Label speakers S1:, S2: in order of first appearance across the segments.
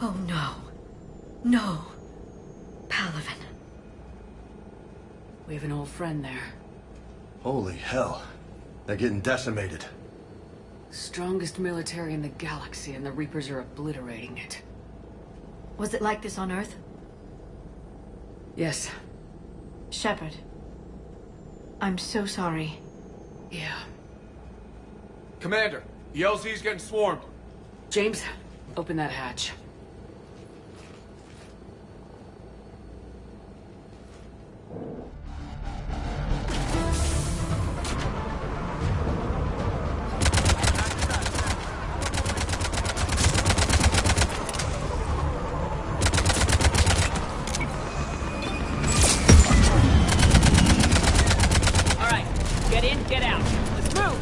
S1: Oh no. No. Palaven.
S2: We have an old friend there.
S3: Holy hell. They're getting decimated.
S2: Strongest military in the galaxy, and the Reapers are obliterating it.
S1: Was it like this on Earth?
S2: Yes.
S1: Shepard. I'm so sorry.
S2: Yeah.
S4: Commander, the LZ's getting swarmed.
S2: James, open that hatch.
S5: Get in, get out. Let's move!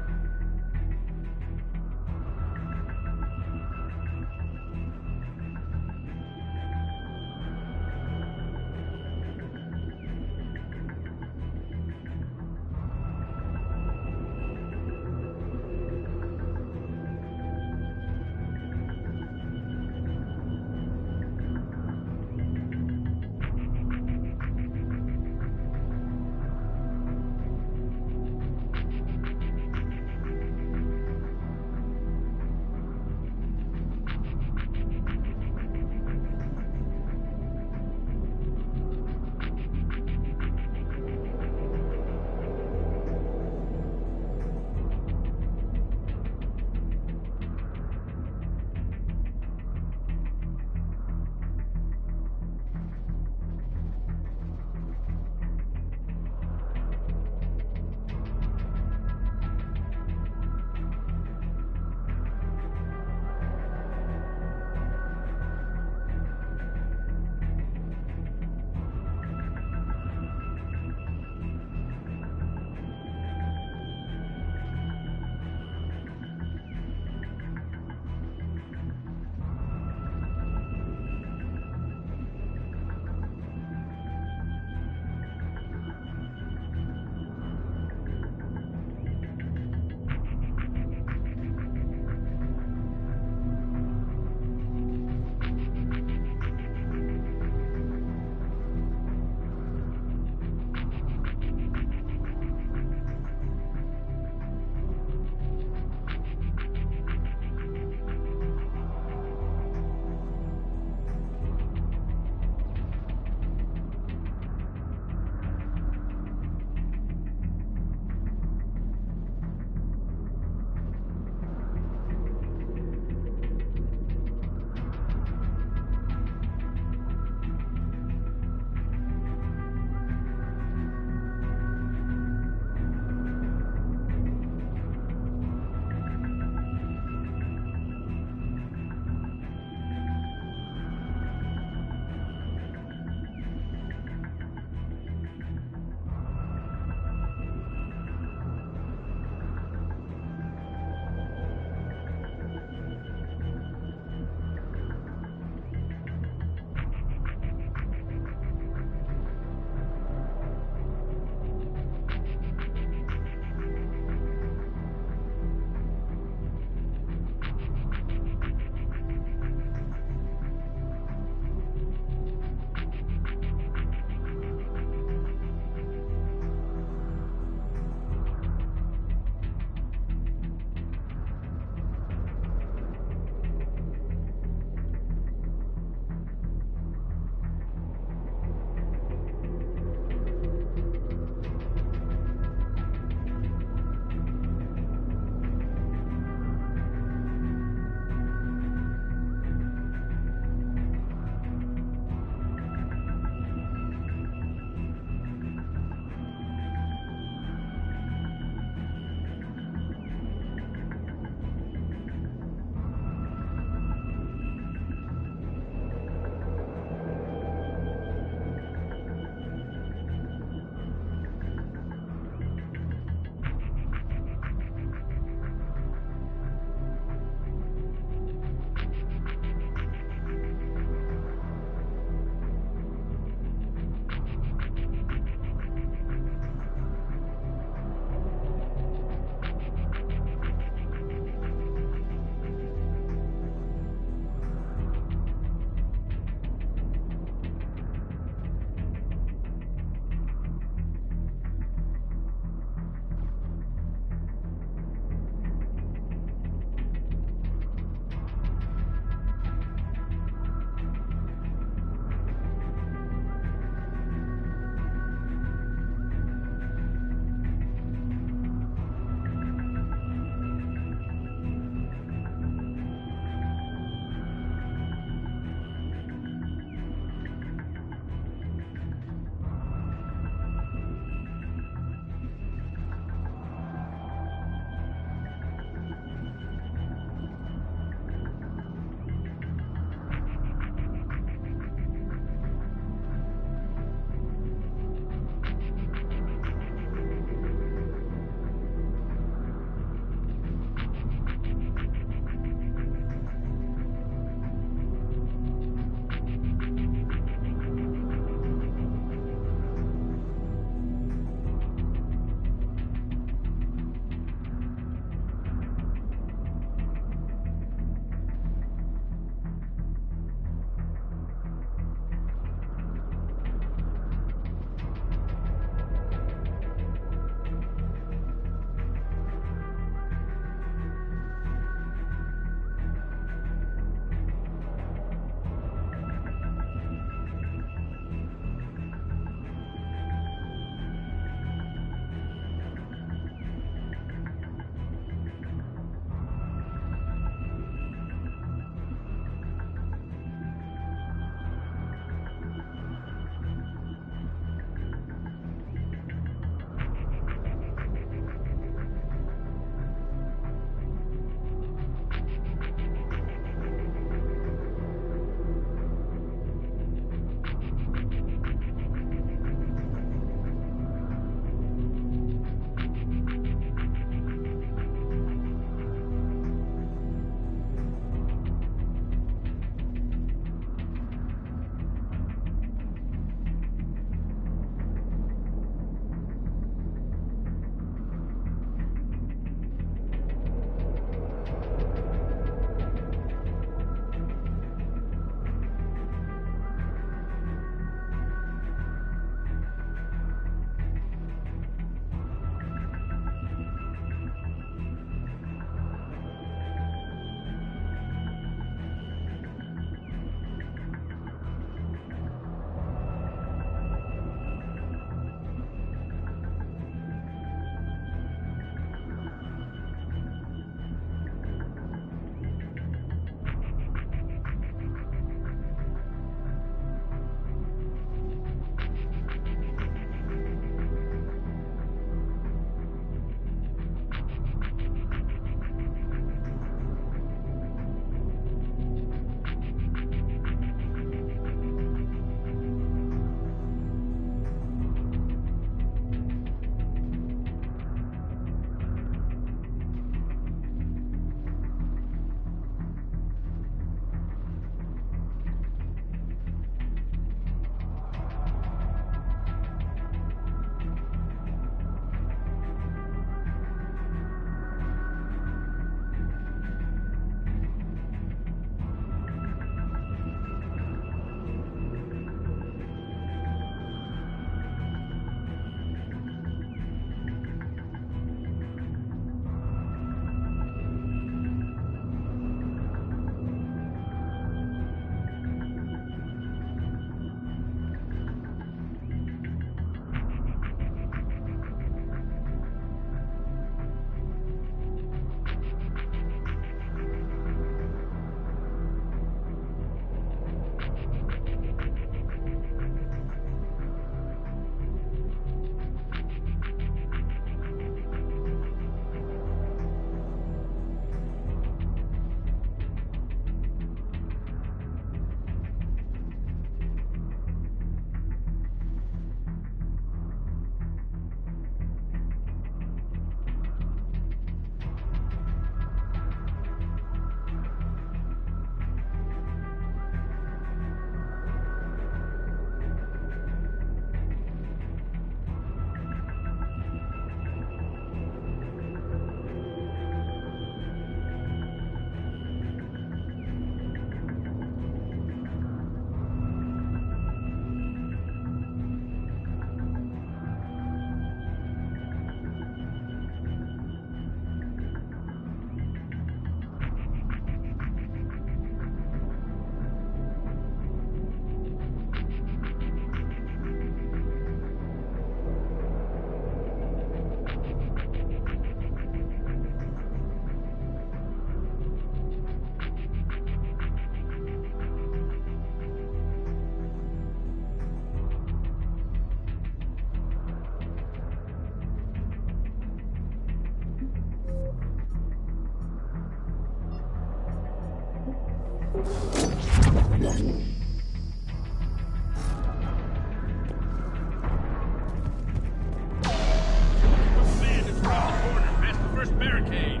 S4: Man, it's around the corner. Past the first barricade.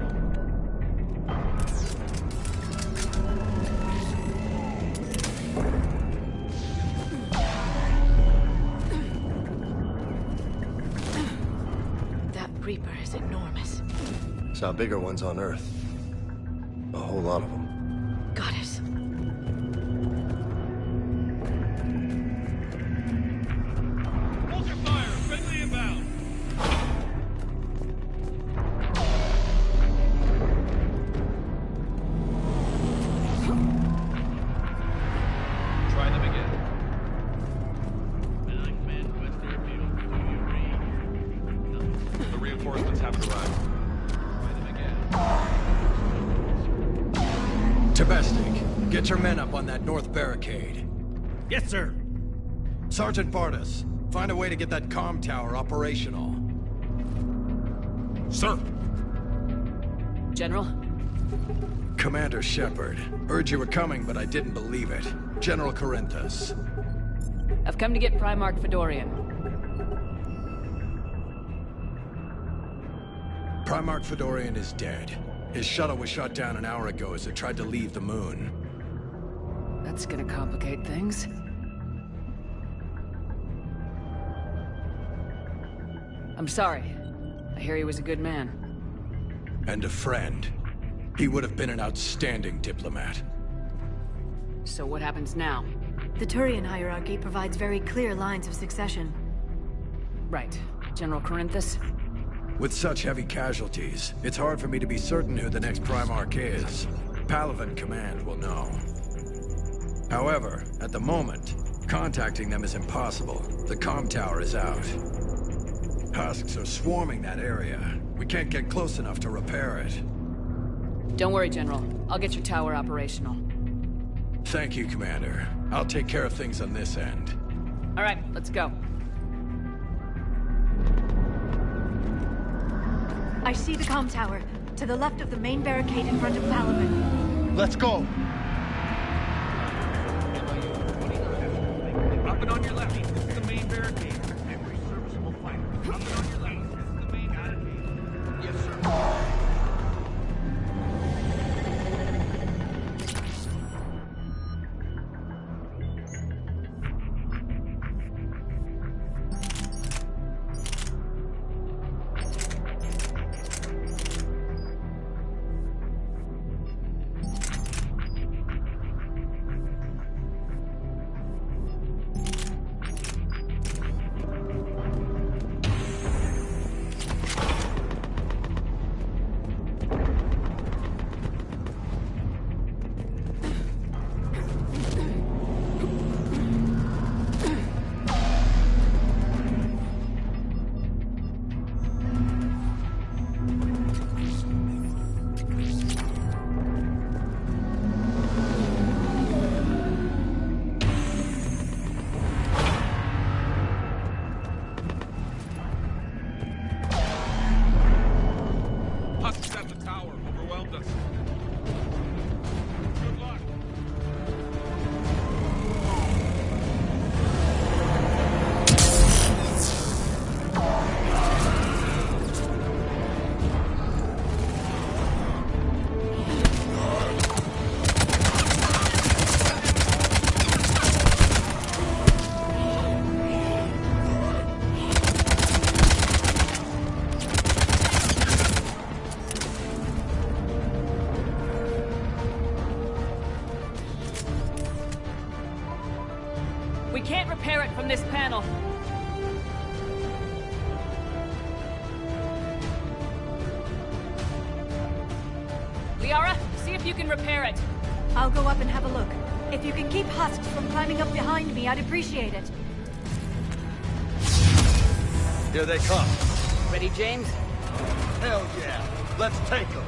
S1: That Reaper is enormous.
S3: Saw bigger ones on Earth. A whole lot of them.
S1: Goddess.
S4: Hold your fire. Friendly inbound. Try them again. The reinforcements haven't arrived. Try them again.
S6: Tabestic, get your men up on that north barricade.
S4: Yes, sir.
S6: Sergeant Vardis, find a way to get that comm tower operational.
S4: Sir.
S2: General?
S6: Commander Shepard, heard you were coming, but I didn't believe it. General Corinthus.
S2: I've come to get Primarch Fedorian.
S6: Primarch Fedorian is dead. His shuttle was shot down an hour ago as it tried to leave the moon.
S2: That's gonna complicate things. I'm sorry. I hear he was a good man.
S6: And a friend. He would have been an outstanding diplomat.
S2: So what happens now?
S1: The Turian hierarchy provides very clear lines of succession.
S2: Right. General Corinthus?
S6: With such heavy casualties, it's hard for me to be certain who the next Primarch is. Palaven Command will know. However, at the moment, contacting them is impossible. The comm tower is out. Husks are swarming that area. We can't get close enough to repair it.
S2: Don't worry, General. I'll get your tower operational.
S6: Thank you, Commander. I'll take care of things on this end.
S2: All right, let's go.
S1: I see the comm tower, to the left of the main barricade in front of Palaven.
S3: Let's go!
S4: Up and on your left. This is the main barricade. Every serviceable fighter. Up and on your left. This is the main barricade. Yes, sir. Husks at the tower. Overwhelmed us. Good luck.
S2: We can't repair it from this panel. Liara, see if you can repair it.
S1: I'll go up and have a look. If you can keep Husks from climbing up behind me, I'd appreciate it.
S3: Here they come.
S2: Ready, James?
S3: Hell yeah. Let's take them.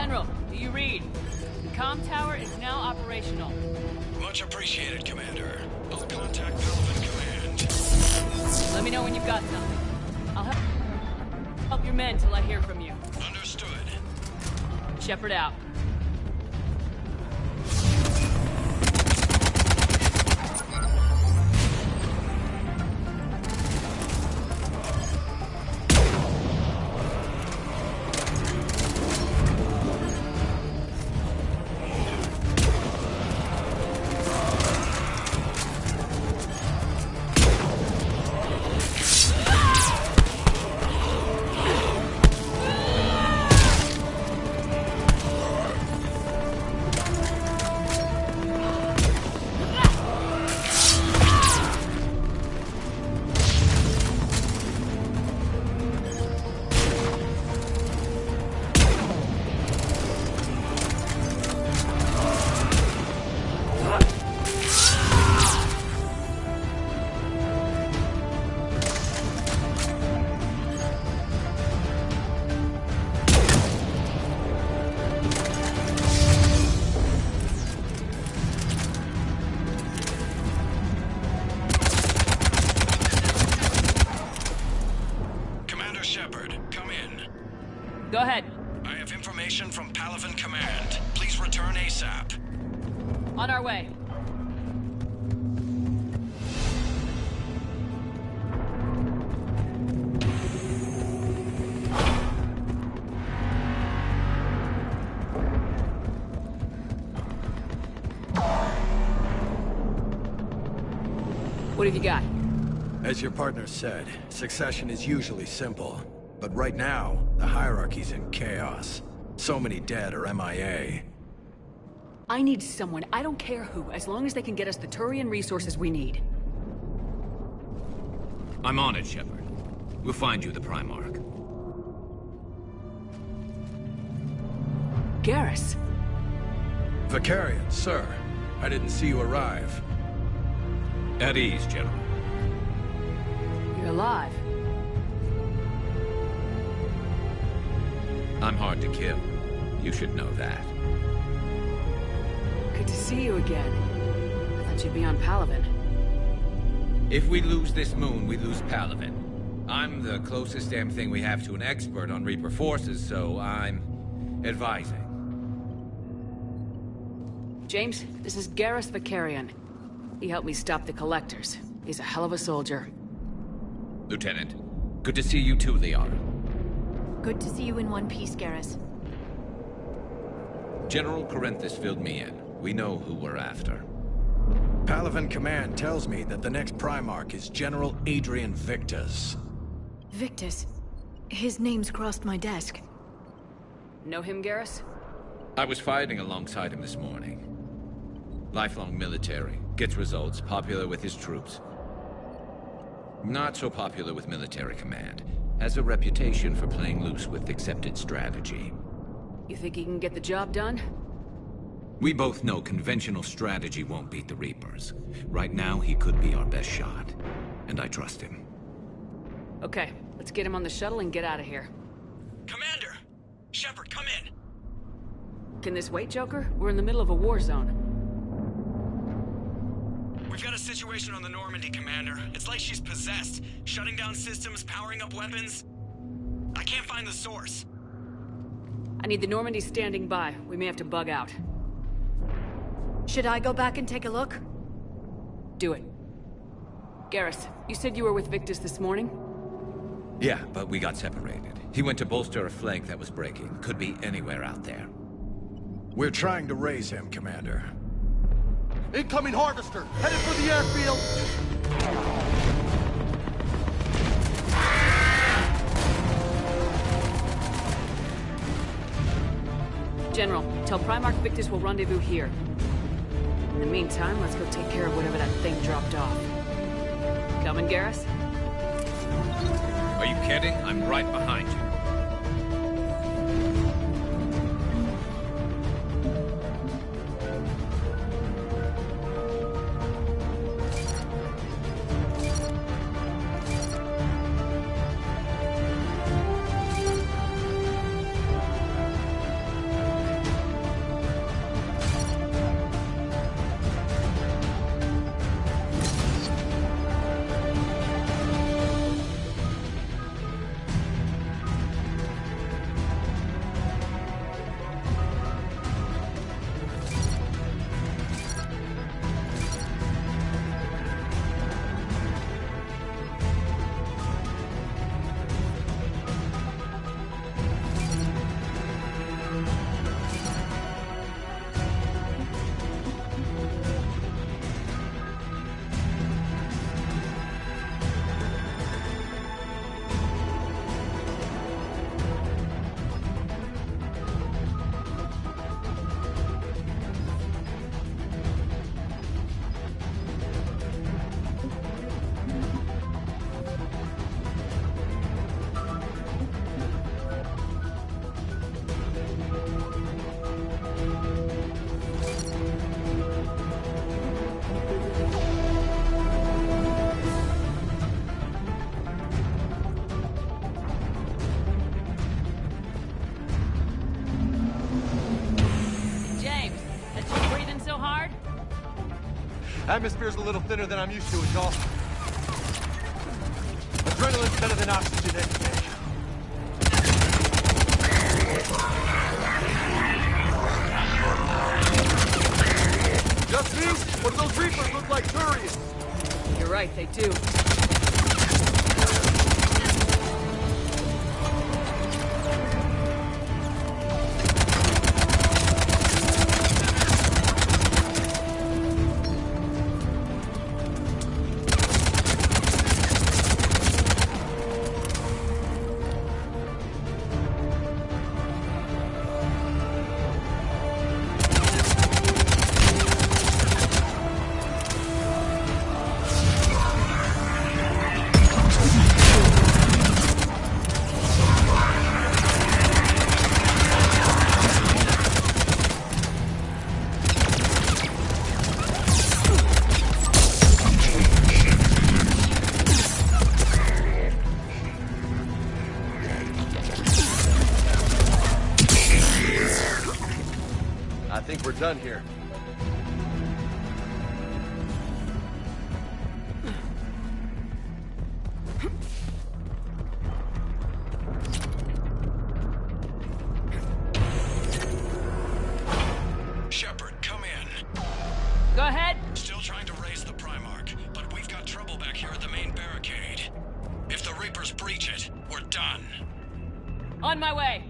S5: General, do you read? The comm tower is now operational.
S6: Much appreciated, Commander. I'll contact Palaven Command.
S5: Let me know when you've got something. I'll help your men till I hear from you.
S6: Understood.
S5: Shepard out. Go ahead.
S6: I have information from Palaven Command. Please return ASAP.
S5: On our way. What have you got?
S6: As your partner said, succession is usually simple. But right now, the hierarchy's in chaos. So many dead or MIA.
S2: I need someone, I don't care who, as long as they can get us the Turian resources we need.
S4: I'm on it, Shepard. We'll find you the Primarch.
S2: Garrus.
S6: Vicarian, sir. I didn't see you arrive.
S4: At ease, General.
S2: You're alive.
S4: I'm hard to kill. You should know that.
S2: Good to see you again. I thought you'd be on Palaven.
S4: If we lose this moon, we lose Palaven. I'm the closest damn thing we have to an expert on Reaper forces, so I'm advising.
S2: James, this is Garrus Vicarian. He helped me stop the Collectors. He's a hell of a soldier.
S4: Lieutenant, good to see you too, Liara.
S1: Good to see you in one piece, Garrus.
S4: General Corinthus filled me in. We know who we're after.
S6: Palaven Command tells me that the next Primarch is General Adrian Victus.
S1: Victus. His name's crossed my desk.
S2: Know him, Garrus?
S4: I was fighting alongside him this morning. Lifelong military, gets results, popular with his troops. Not so popular with military command. Has a reputation for playing loose with accepted strategy.
S2: You think he can get the job done?
S4: We both know conventional strategy won't beat the Reapers. Right now, he could be our best shot. And I trust him.
S2: Okay, let's get him on the shuttle and get out of here.
S6: Commander! Shepard, come in!
S2: Can this wait, Joker? We're in the middle of a war zone.
S7: We've got a situation on the Normandy, Commander. It's like she's possessed. Shutting down systems, powering up weapons. I can't find the source.
S2: I need the Normandy standing by. We may have to bug out.
S1: Should I go back and take a look?
S2: Do it. Garrus, you said you were with Victus this morning?
S4: Yeah, but we got separated. He went to bolster a flank that was breaking. Could be anywhere out there.
S6: We're trying to raise him, Commander.
S8: Incoming harvester! Headed for the airfield!
S2: General, tell Primarch Victus we'll rendezvous here. In the meantime, let's go take care of whatever that thing dropped off. Coming, Garrus?
S4: Are you kidding? I'm right behind you.
S8: Atmosphere's a little thinner than I'm used to, is all. Adrenaline's better than oxygen any day. Just me? Or do those Reapers look like Turians?
S2: You're right, they do.
S8: I think we're done here.
S7: Shepard, come in.
S2: Go ahead.
S7: Still trying to raise the Primarch, but we've got trouble back here at the main barricade. If the Reapers breach it, we're done.
S2: On my way.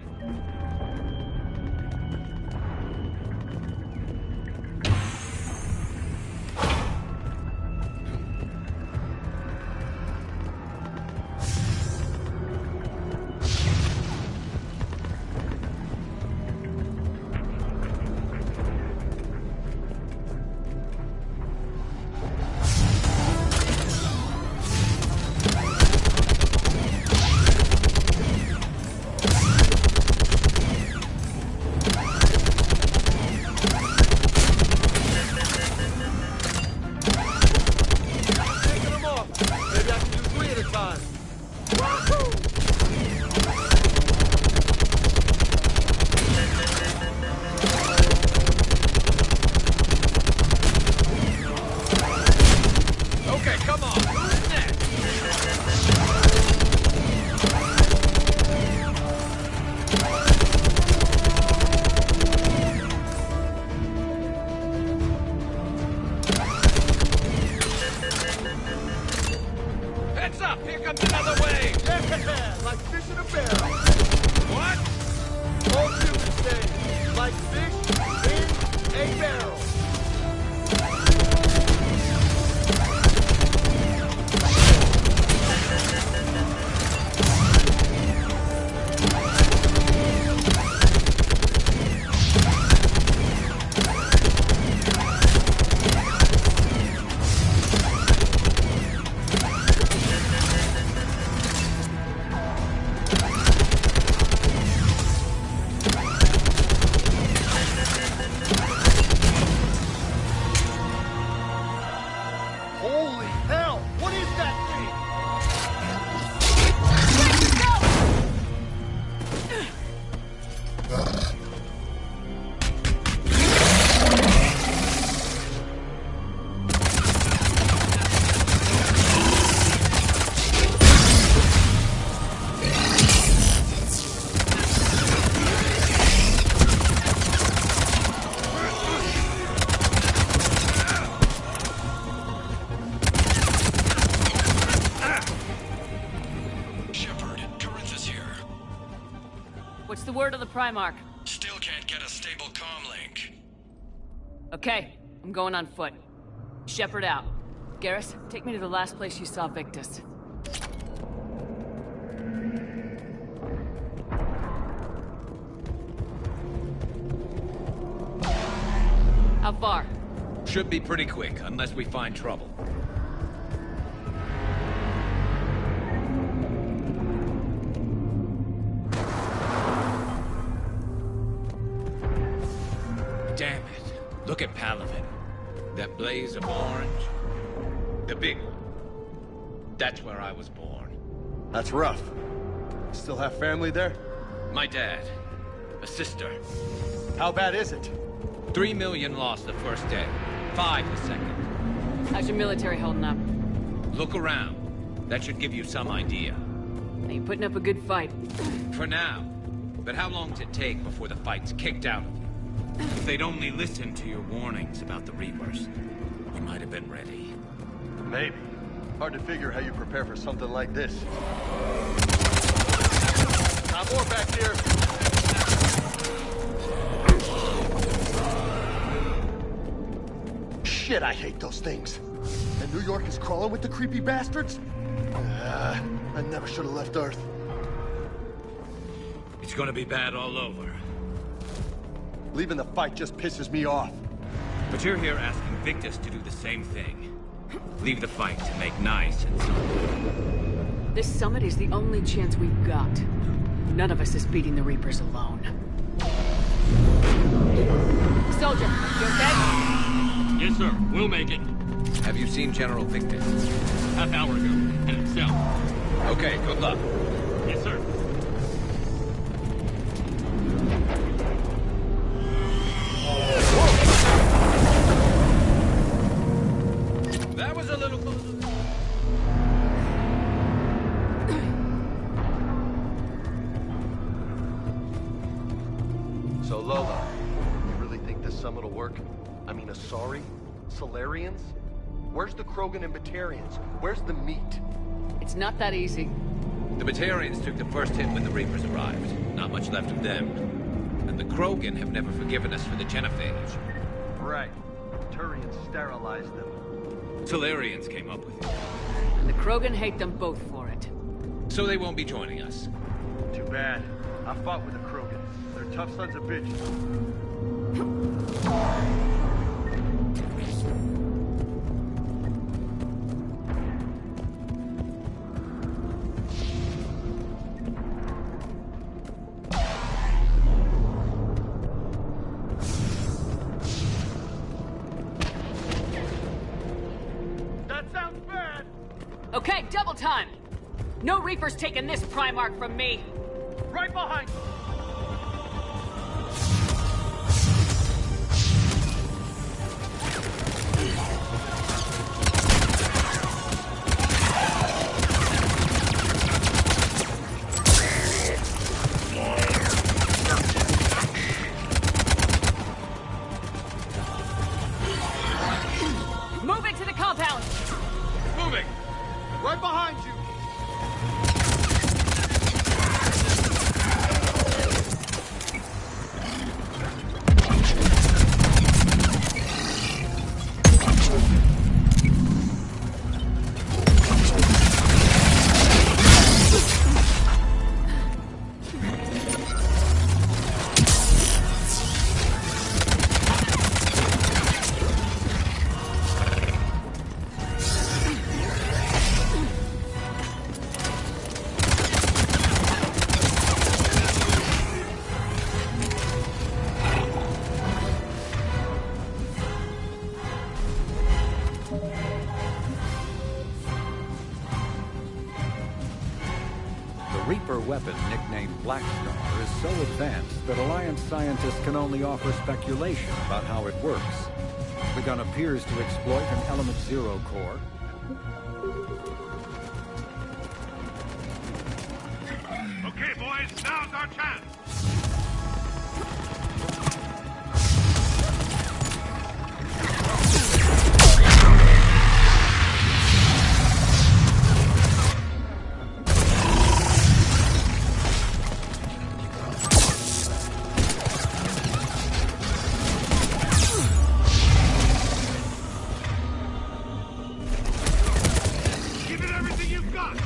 S2: What's the word on the Primarch?
S7: Still can't get a stable comm link.
S2: Okay, I'm going on foot. Shepard out. Garrus, take me to the last place you saw Victus. How far?
S4: Should be pretty quick, unless we find trouble. Damn it. Look at Palaven. That blaze of orange. The big one. That's where I was born.
S8: That's rough. Still have family there?
S4: My dad. A sister.
S8: How bad is it?
S4: 3 million lost the first day. 5 the second.
S2: How's your military holding up?
S4: Look around. That should give you some idea.
S2: Are you putting up a good fight?
S4: For now. But how long does it take before the fight's kicked out of you? If they'd only listened to your warnings about the Reapers, we might have been ready.
S8: Maybe. Hard to figure how you prepare for something like this. Got more back here. Shit, I hate those things. And New York is crawling with the creepy bastards? I never should have left Earth.
S4: It's gonna be bad all over.
S8: Leaving the fight just pisses me off.
S4: But you're here asking Victus to do the same thing. Leave the fight to make nice and something.
S2: This summit is the only chance we've got. None of us is beating the Reapers alone. Soldier, you okay?
S7: Yes, sir. We'll make it.
S4: Have you seen General Victus?
S7: Half hour ago. And himself.
S4: Okay, good luck.
S7: Yes, sir.
S4: That was a little...
S8: So Lola, you really think this summit will work? I mean, Asari? Solarians? Where's the Krogan and Batarians? Where's the meat?
S2: It's not that easy.
S4: The Batarians took the first hit when the Reapers arrived. Not much left of them. And the Krogan have never forgiven us for the genophage.
S8: Right. Turians sterilized them.
S4: Solarians came up with it.
S2: And the Krogan hate them both for it.
S4: So they won't be joining us.
S8: Too bad. I fought with the Krogan. They're tough sons of bitches.
S2: Okay, double time! No Reapers taking this Primarch from me!
S8: Right behind you!
S2: Move into the compound!
S4: Moving!
S8: Right behind you!
S9: The Reaper weapon, nicknamed Blackstar, is so advanced that Alliance scientists can only offer speculation about how it works. The gun appears to exploit an Element Zero core.
S10: Okay, boys, now's our chance. Give it everything you've got.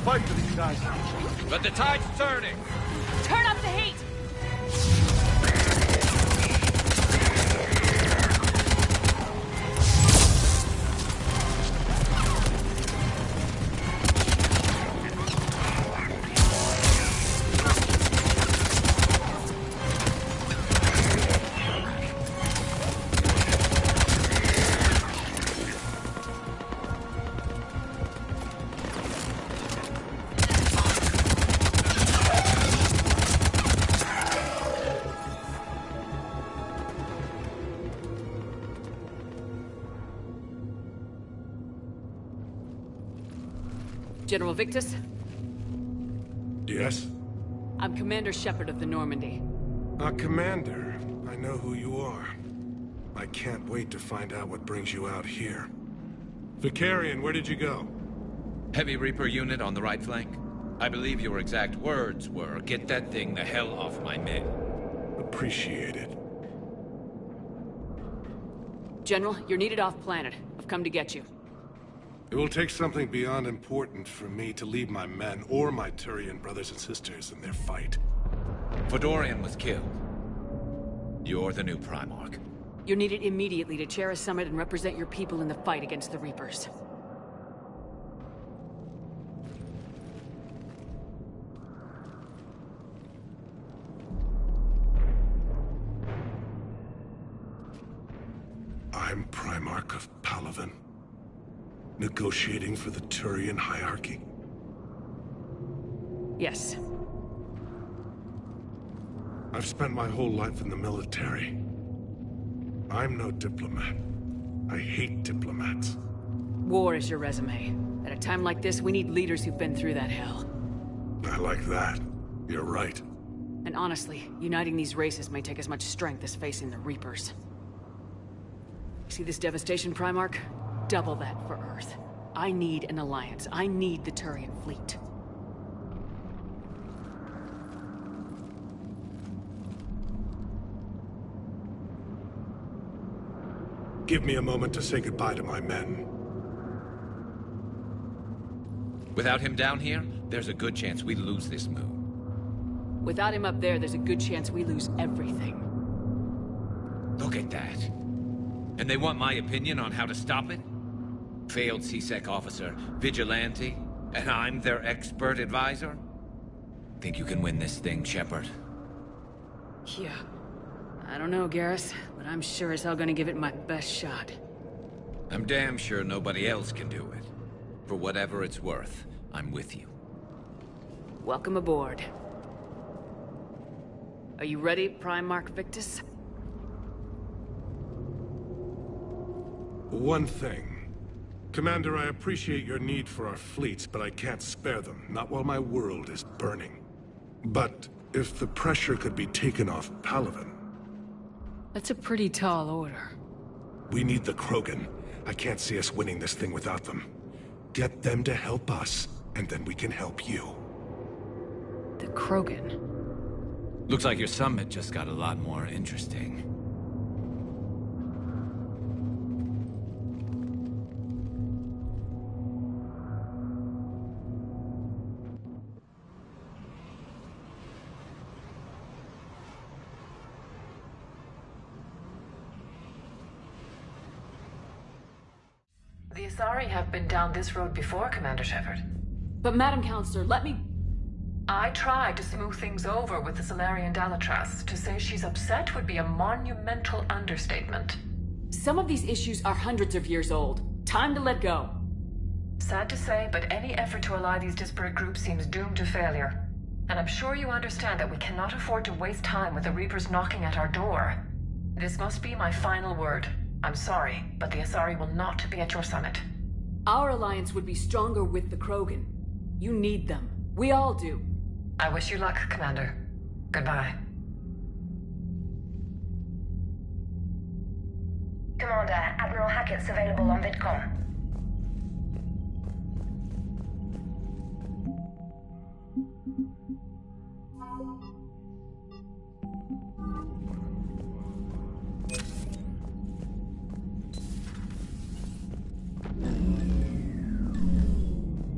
S10: fight for these guys.
S4: But the tide's turning!
S5: Turn up the heat! General Victus?
S10: Yes?
S5: I'm Commander Shepard of the Normandy.
S10: Commander. I know who you are. I can't wait to find out what brings you out here. Vicarian, where did you go?
S4: Heavy Reaper unit on the right flank. I believe your exact words were, "Get that thing the hell off my men."
S10: Appreciate it.
S5: General, you're needed off-planet. I've come to get you.
S10: It will take something beyond important for me to leave my men or my Turian brothers and sisters in their fight.
S4: Fedorian was killed. You're the new Primarch.
S5: You're needed immediately to chair a summit and represent your people in the fight against the Reapers.
S10: I'm Primarch of Palaven. Negotiating for the Turian hierarchy?
S5: Yes.
S10: I've spent my whole life in the military. I'm no diplomat. I hate diplomats.
S5: War is your resume. At a time like this, we need leaders who've been through that hell.
S10: I like that. You're right.
S5: And honestly, uniting these races may take as much strength as facing the Reapers. See this devastation, Primarch? Double that for Earth. I need an alliance. I need the Turian fleet.
S10: Give me a moment to say goodbye to my men.
S4: Without him down here, there's a good chance we lose this moon.
S5: Without him up there, there's a good chance we lose everything.
S4: Look at that. And they want my opinion on how to stop it? Failed C-Sec officer, vigilante, and I'm their expert advisor? Think you can win this thing, Shepard?
S5: Yeah. I don't know, Garrus, but I'm sure as hell gonna give it my best shot.
S4: I'm damn sure nobody else can do it. For whatever it's worth, I'm with you.
S5: Welcome aboard. Are you ready, Primarch Victus?
S10: One thing. Commander, I appreciate your need for our fleets, but I can't spare them, not while my world is burning. But if the pressure could be taken off Palaven...
S5: That's a pretty tall order.
S10: We need the Krogan. I can't see us winning this thing without them. Get them to help us, and then we can help you.
S5: The Krogan?
S4: Looks like your summit just got a lot more interesting.
S11: The Asari have been down this road before, Commander Shepard.
S5: But Madam Counselor, let me...
S11: I tried to smooth things over with the Salarian Dalatras. To say she's upset would be a monumental understatement.
S5: Some of these issues are hundreds of years old. Time to let go.
S11: Sad to say, but any effort to ally these disparate groups seems doomed to failure. And I'm sure you understand that we cannot afford to waste time with the Reapers knocking at our door. This must be my final word. I'm sorry, but the Asari will not be at your summit.
S5: Our alliance would be stronger with the Krogan. You need them. We all do.
S11: I wish you luck, Commander. Goodbye.
S12: Commander, Admiral Hackett's available on VidCom.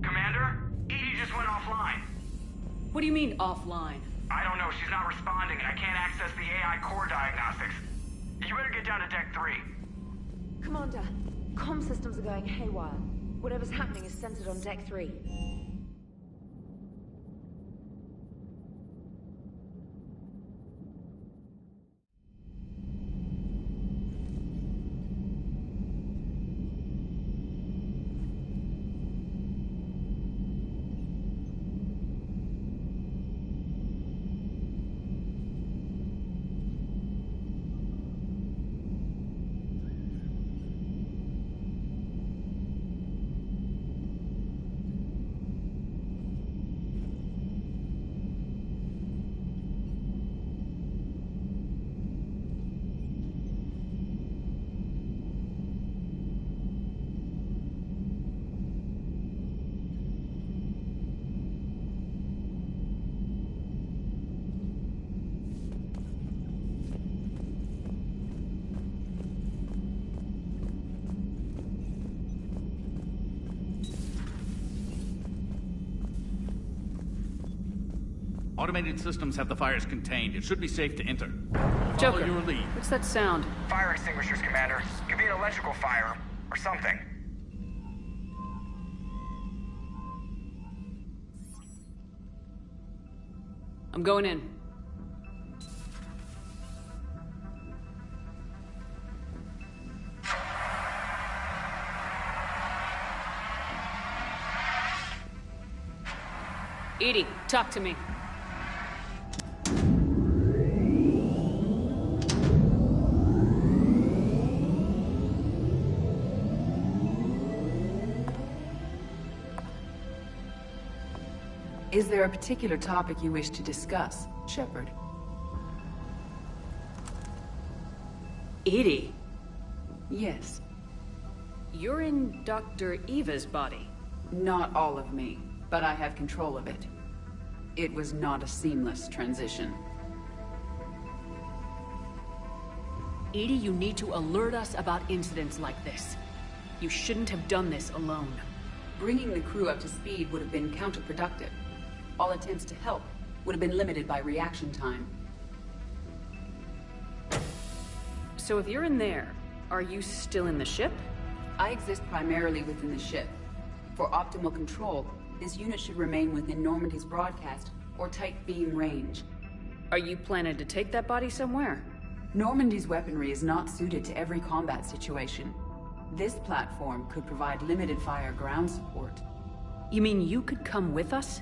S7: Commander, Edie just went
S5: What do you mean, offline?
S7: I don't know, she's not responding, and I can't access the AI core diagnostics. You better get down to Deck 3.
S13: Commander, comm systems are going haywire. Whatever's happening is centered on Deck 3.
S14: Automated systems have the fires contained. It should be safe to enter.
S5: Joker,
S14: Follow your lead.
S5: what's that sound?
S7: Fire extinguishers, Commander. Could be an electrical fire, or something.
S5: I'm going in. Edie, talk to me.
S2: Is there a particular topic you wish to discuss, Shepard?
S5: Edie?
S2: Yes.
S5: You're in Dr. Eva's body.
S2: Not all of me, but I have control of it. It was not a seamless transition.
S5: Edie, you need to alert us about incidents like this. You shouldn't have done this alone.
S2: Bringing the crew up to speed would have been counterproductive. All attempts to help would have been limited by reaction time.
S5: So if you're in there, are you still in the ship?
S2: I exist primarily within the ship. For optimal control, this unit should remain within Normandy's broadcast or tight beam range.
S5: Are you planning to take that body somewhere?
S2: Normandy's weaponry is not suited to every combat situation. This platform could provide limited fire ground support.
S5: You mean you could come with us?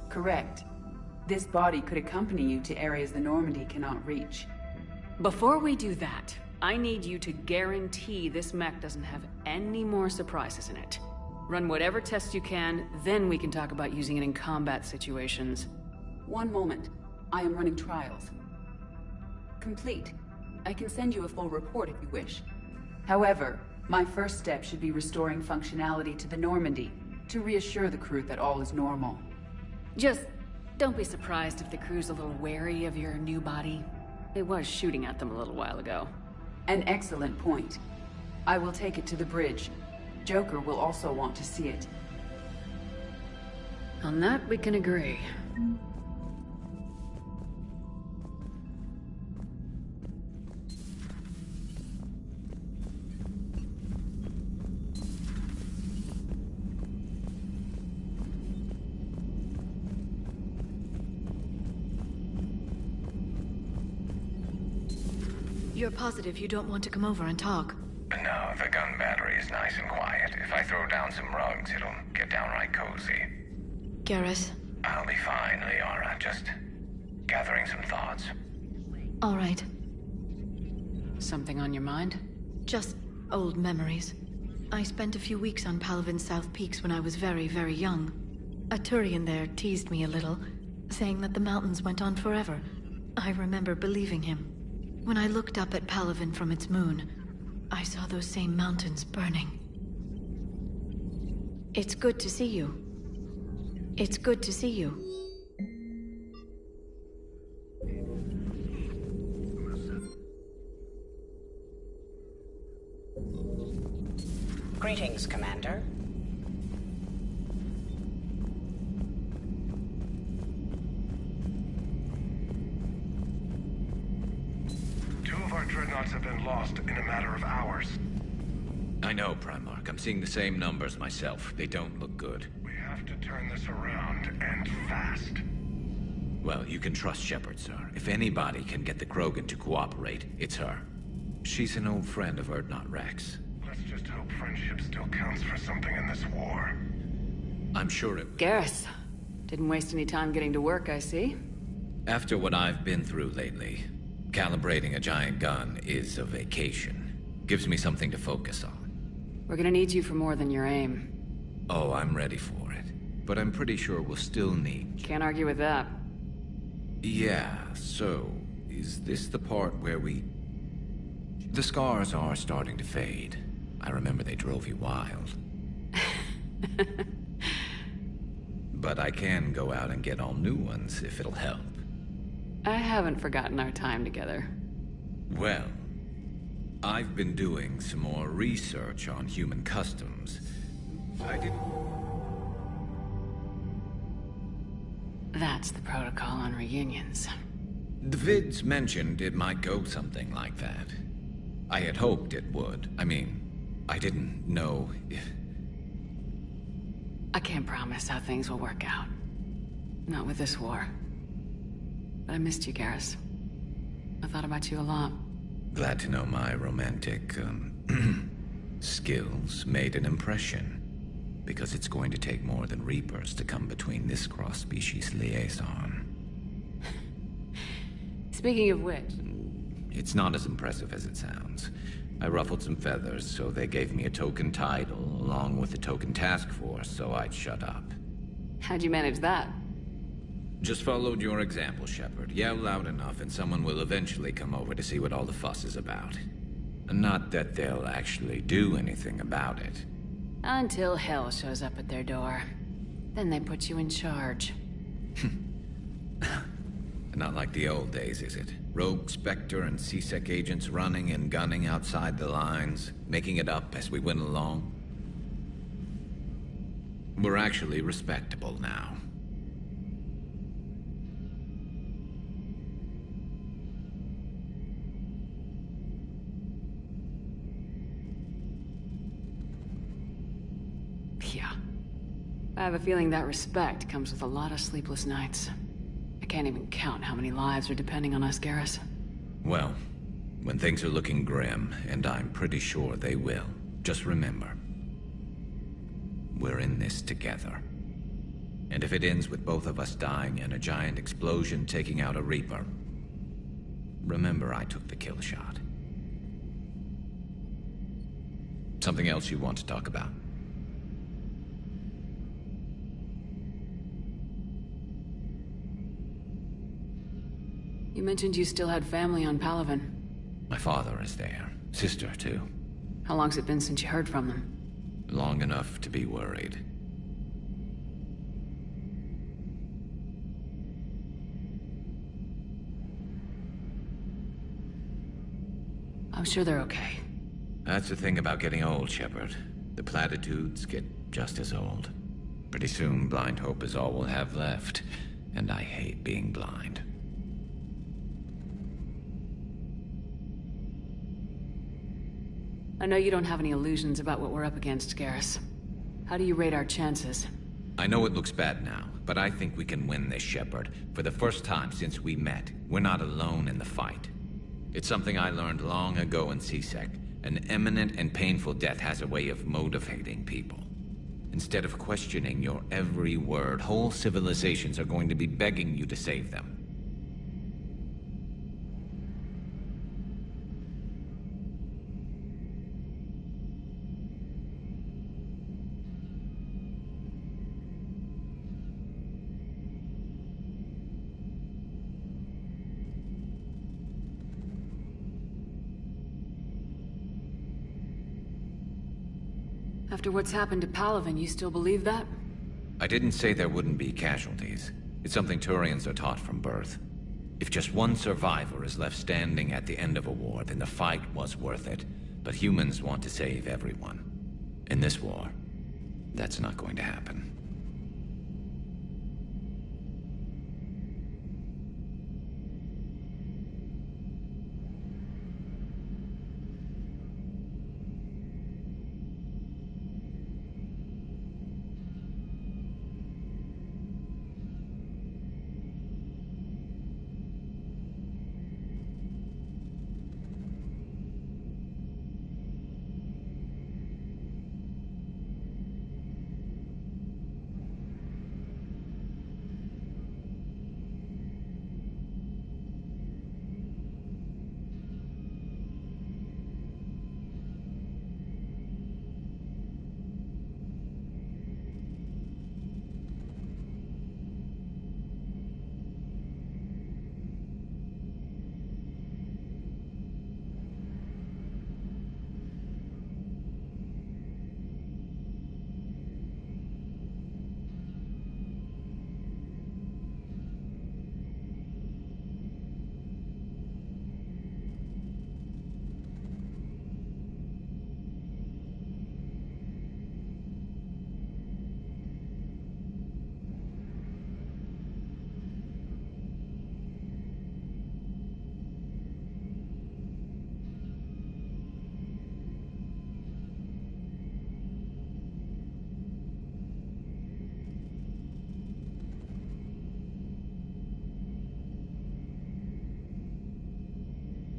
S2: Correct. This body could accompany you to areas the Normandy cannot reach.
S5: Before we do that, I need you to guarantee this mech doesn't have any more surprises in it. Run whatever tests you can, then we can talk about using it in combat situations.
S2: One moment. I am running trials. Complete. I can send you a full report if you wish. However, my first step should be restoring functionality to the Normandy to reassure the crew that all is normal.
S5: Just don't be surprised if the crew's a little wary of your new body. It was shooting at them a little while ago.
S2: An excellent point. I will take it to the bridge. Joker will also want to see it.
S5: On that, we can agree.
S1: You're positive you don't want to come over and talk?
S15: No, the gun battery is nice and quiet. If I throw down some rugs, it'll get downright cozy.
S1: Garrus?
S15: I'll be fine, Liara. Just gathering some thoughts.
S1: All right.
S5: Something on your mind?
S1: Just old memories. I spent a few weeks on Palavin's South Peaks when I was very, very young. A Turian there teased me a little, saying that the mountains went on forever. I remember believing him. When I looked up at Palavin from its moon, I saw those same mountains burning. It's good to see you. It's good to see you.
S16: Greetings, Commander.
S10: dreadnoughts have been lost in a matter of hours.
S4: I know, Primarch. I'm seeing the same numbers myself. They don't look good.
S10: We have to turn this around, and fast.
S4: Well, you can trust Shepard, sir. If anybody can get the Krogan to cooperate, it's her. She's an old friend of Urdnot Rex.
S10: Let's just hope friendship still counts for something in this war.
S4: I'm sure it...
S5: Garrus, didn't waste any time getting to work, I see.
S4: After what I've been through lately, calibrating a giant gun is a vacation. Gives me something to focus on.
S5: We're gonna need you for more than your aim.
S4: Oh, I'm ready for it. But I'm pretty sure we'll still need...
S5: Can't argue with that.
S4: Yeah, so... is this the part where we... The scars are starting to fade. I remember they drove you wild. But I can go out and get all new ones if it'll help.
S5: I haven't forgotten our time together.
S4: Well, I've been doing some more research on human customs. I didn't...
S5: That's the protocol on reunions.
S4: The vids mentioned it might go something like that. I had hoped it would. I mean, I didn't know if...
S5: I can't promise how things will work out. Not with this war. But I missed you, Garrus. I thought about you a lot.
S4: Glad to know my romantic, skills made an impression. Because it's going to take more than Reapers to come between this cross-species liaison.
S5: Speaking of which...
S4: It's not as impressive as it sounds. I ruffled some feathers, so they gave me a token title, along with a token task force, so I'd shut up.
S5: How'd you manage that?
S4: Just followed your example, Shepard. Yell loud enough and someone will eventually come over to see what all the fuss is about. Not that they'll actually do anything about it.
S5: Until hell shows up at their door. Then they put you in charge.
S4: Not like the old days, is it? Rogue Spectre and C-Sec agents running and gunning outside the lines, making it up as we went along. We're actually respectable now.
S5: Yeah. I have a feeling that respect comes with a lot of sleepless nights. I can't even count how many lives are depending on us, Garrus.
S4: Well, when things are looking grim, and I'm pretty sure they will, just remember, we're in this together. And if it ends with both of us dying and a giant explosion taking out a Reaper, remember I took the kill shot. Something else you want to talk about?
S5: You mentioned you still had family on Palaven.
S4: My father is there. Sister, too.
S5: How long's it been since you heard from them?
S4: Long enough to be worried.
S5: I'm sure they're okay.
S4: That's the thing about getting old, Shepard. The platitudes get just as old. Pretty soon, blind hope is all we'll have left. And I hate being blind.
S5: I know you don't have any illusions about what we're up against, Garrus. How do you rate our chances?
S4: I know it looks bad now, but I think we can win this, Shepard. For the first time since we met, we're not alone in the fight. It's something I learned long ago in C-Sec. An imminent and painful death has a way of motivating people. Instead of questioning your every word, whole civilizations are going to be begging you to save them.
S5: After what's happened to Palaven, you still believe that?
S4: I didn't say there wouldn't be casualties. It's something Turians are taught from birth. If just one survivor is left standing at the end of a war, then the fight was worth it. But humans want to save everyone. In this war, that's not going to happen.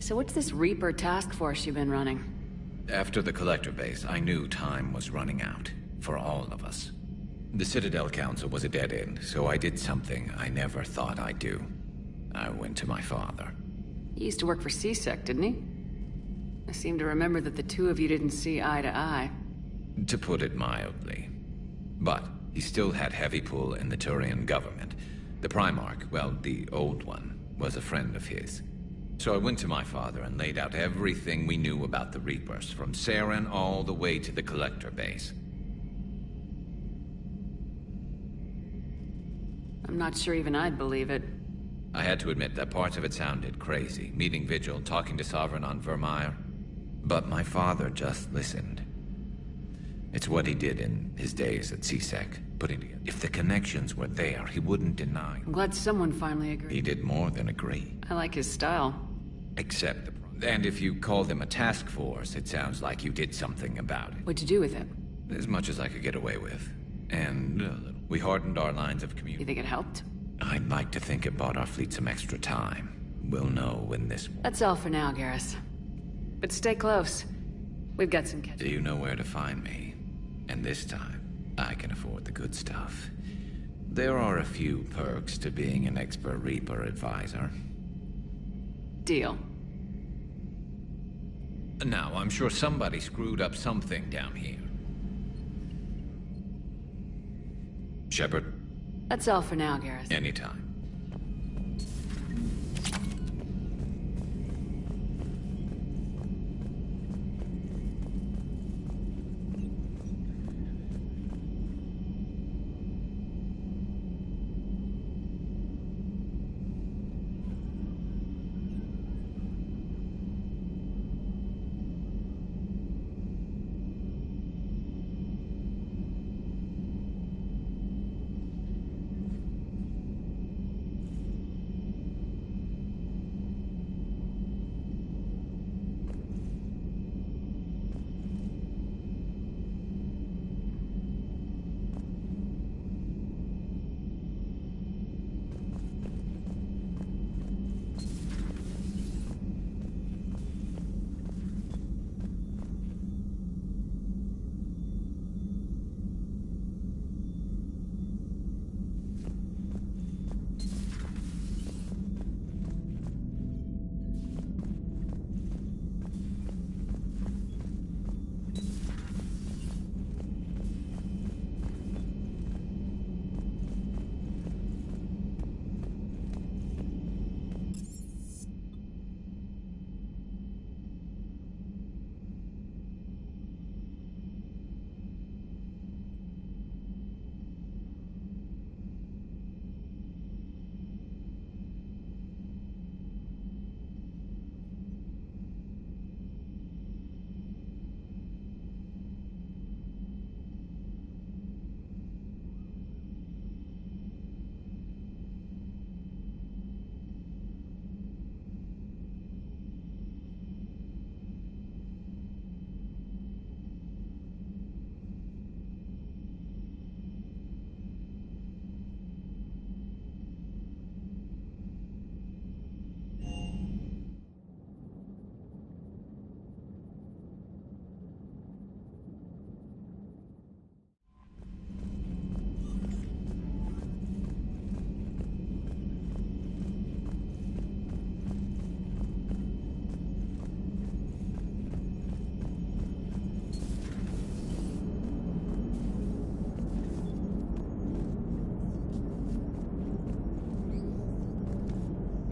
S5: So what's this Reaper task force you've been running?
S4: After the Collector base, I knew time was running out. For all of us. The Citadel Council was a dead end, so I did something I never thought I'd do. I went to my father.
S5: He used to work for CSEC, didn't he? I seem to remember that the two of you didn't see eye to eye.
S4: To put it mildly. But he still had heavy pull in the Turian government. The Primarch, well, the old one, was a friend of his. So I went to my father and laid out everything we knew about the Reapers, from Saren all the way to the Collector base.
S5: I'm not sure even I'd believe it.
S4: I had to admit that parts of it sounded crazy, meeting Vigil, talking to Sovereign on Vermeer. But my father just listened. It's what he did in his days at CSEC, putting together. If the connections were there, he wouldn't deny.
S5: I'm glad someone finally agreed.
S4: He did more than agree.
S5: I like his style.
S4: Except and if you call them a task force, it sounds like you did something about it.
S5: What'd you do with it?
S4: As much as I could get away with. And we hardened our lines of communication.
S5: You think it helped?
S4: I'd like to think it bought our fleet some extra time. We'll know when this...
S5: That's all for now, Garrus. But stay close. We've got some catch.
S4: Do you know where to find me? And this time, I can afford the good stuff. There are a few perks to being an expert Reaper advisor.
S5: Deal.
S4: Now, I'm sure somebody screwed up something down here. Shepard?
S5: That's all for now, Garrus.
S4: Anytime.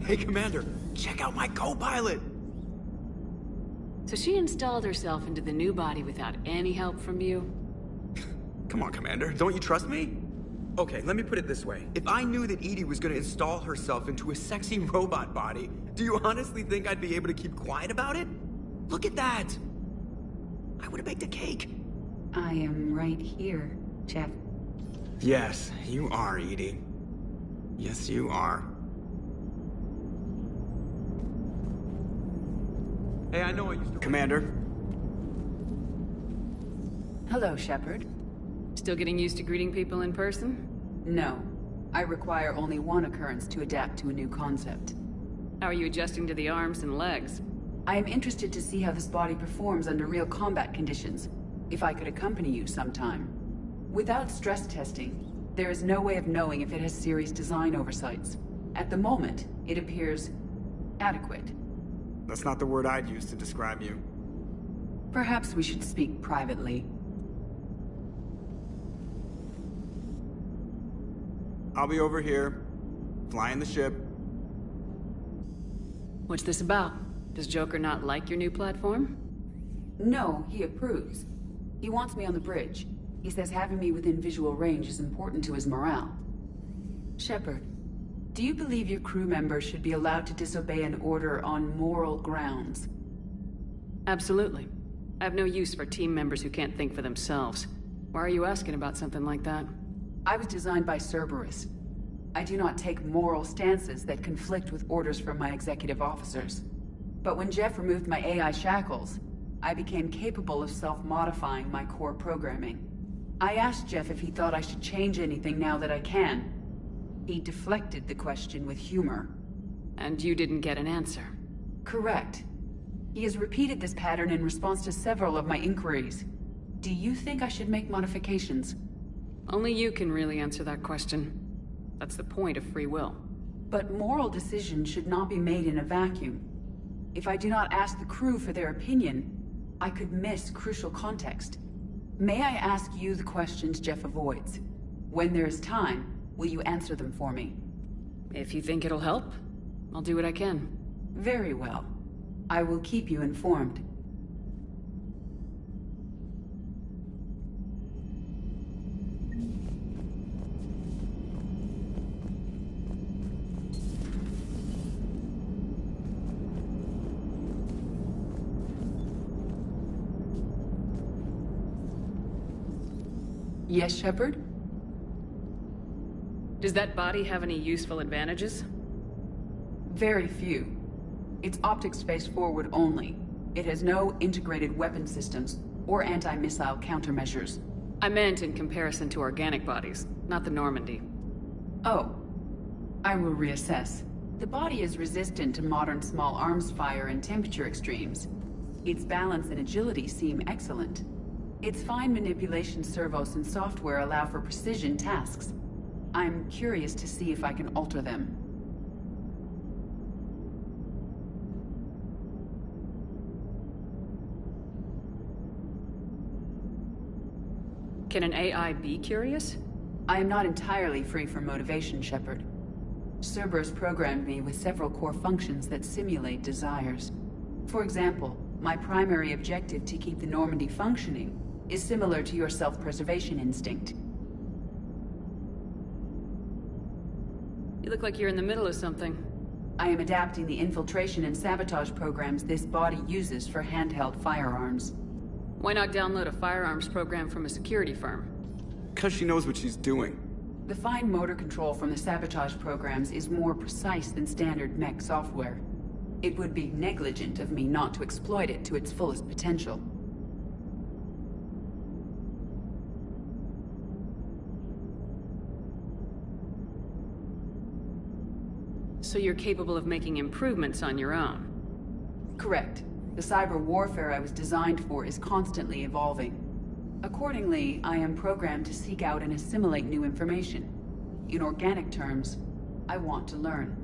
S16: Hey, Commander, check out my co-pilot!
S5: So she installed herself into the new body without any help from you?
S16: Come on, Commander, don't you trust me? Okay, let me put it this way. If I knew that Edie was gonna install herself into a sexy robot body, do you honestly think I'd be able to keep quiet about it? Look at that! I would've baked a cake.
S2: I am right here, Jeff.
S16: Yes, you are, Edie. Yes, you are. Hey, I know I used to... Commander?
S2: Hello, Shepard.
S5: Still getting used to greeting people in person?
S2: No. I require only one occurrence to adapt to a new concept.
S5: How are you adjusting to the arms and legs?
S2: I am interested to see how this body performs under real combat conditions, if I could accompany you sometime. Without stress testing, there is no way of knowing if it has serious design oversights. At the moment, it appears adequate.
S16: That's not the word I'd use to describe you.
S2: Perhaps we should speak privately.
S16: I'll be over here, flying the ship.
S5: What's this about? Does Joker not like your new platform?
S2: No, he approves. He wants me on the bridge. He says having me within visual range is important to his morale. Shepard, do you believe your crew members should be allowed to disobey an order on moral grounds?
S5: Absolutely. I have no use for team members who can't think for themselves. Why are you asking about something like that?
S2: I was designed by Cerberus. I do not take moral stances that conflict with orders from my executive officers. But when Jeff removed my AI shackles, I became capable of self-modifying my core programming. I asked Jeff if he thought I should change anything now that I can. He deflected the question with humor.
S5: And you didn't get an answer?
S2: Correct. He has repeated this pattern in response to several of my inquiries. Do you think I should make modifications?
S5: Only you can really answer that question. That's the point of free will.
S2: But moral decisions should not be made in a vacuum. If I do not ask the crew for their opinion, I could miss crucial context. May I ask you the questions Jeff avoids? When there is time, will you answer them for me?
S5: If you think it'll help, I'll do what I can.
S2: Very well. I will keep you informed. Yes, Shepard?
S5: Does that body have any useful advantages?
S2: Very few. It's optic space forward only. It has no integrated weapon systems or anti-missile countermeasures.
S5: I meant in comparison to organic bodies, not the Normandy.
S2: Oh. I will reassess. The body is resistant to modern small arms fire and temperature extremes. Its balance and agility seem excellent. Its fine manipulation servos and software allow for precision tasks. I'm curious to see if I can alter them.
S5: Can an AI be curious?
S2: I am not entirely free from motivation, Shepard. Cerberus programmed me with several core functions that simulate desires. For example, my primary objective to keep the Normandy functioning is similar to your self-preservation instinct.
S5: You look like you're in the middle of something.
S2: I am adapting the infiltration and sabotage programs this body uses for handheld firearms.
S5: Why not download a firearms program from a security firm?
S16: Because she knows what she's doing.
S2: The fine motor control from the sabotage programs is more precise than standard mech software. It would be negligent of me not to exploit it to its fullest potential.
S5: So you're capable of making improvements on your own?
S2: Correct. The cyber warfare I was designed for is constantly evolving. Accordingly, I am programmed to seek out and assimilate new information. In organic terms, I want to learn.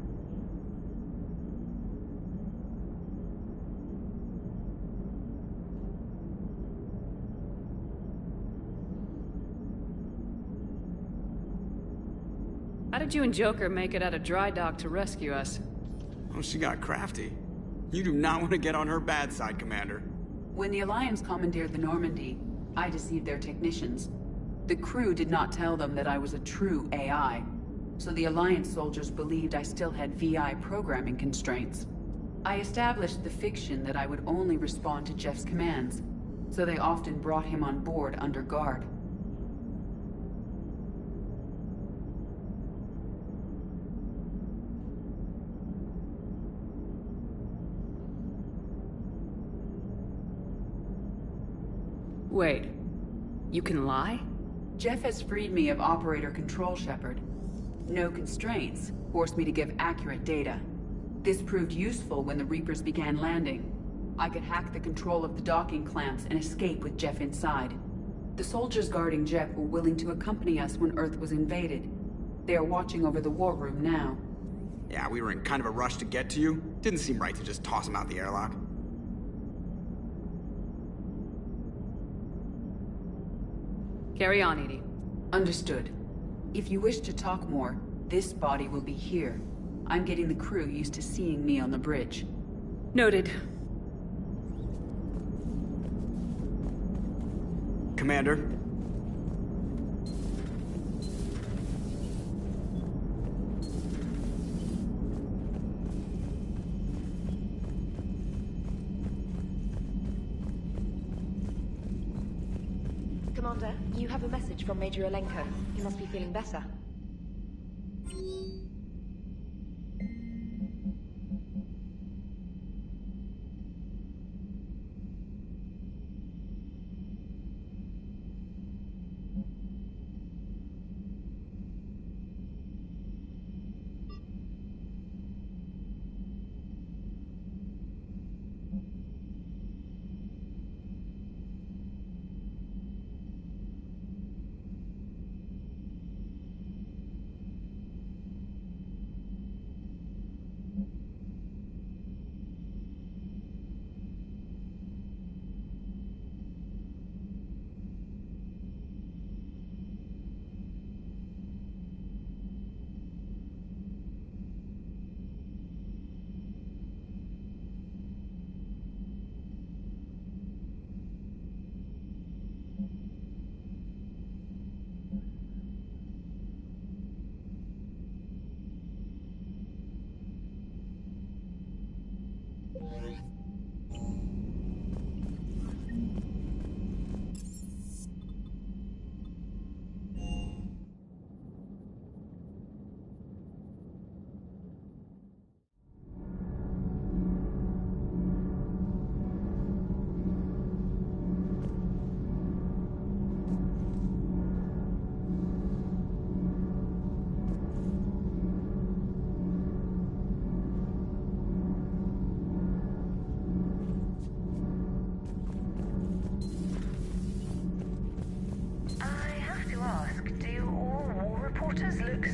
S5: How did you and Joker make it out of dry dock to rescue us?
S16: Oh, she got crafty. You do not want to get on her bad side, Commander.
S2: When the Alliance commandeered the Normandy, I deceived their technicians. The crew did not tell them that I was a true AI, so the Alliance soldiers believed I still had VI programming constraints. I established the fiction that I would only respond to Jeff's commands, so they often brought him on board under guard.
S5: Wait, you can lie?
S2: Jeff has freed me of operator control, Shepard. No constraints forced me to give accurate data. This proved useful when the Reapers began landing. I could hack the control of the docking clamps and escape with Jeff inside. The soldiers guarding Jeff were willing to accompany us when Earth was invaded. They are watching over the war room now.
S16: Yeah, we were in kind of a rush to get to you. Didn't seem right to just toss him out the airlock.
S5: Carry on, Edie.
S2: Understood. If you wish to talk more, this body will be here. I'm getting the crew used to seeing me on the bridge.
S5: Noted.
S16: Commander.
S13: Commander, you have a message from Major Olenko. He must be feeling better.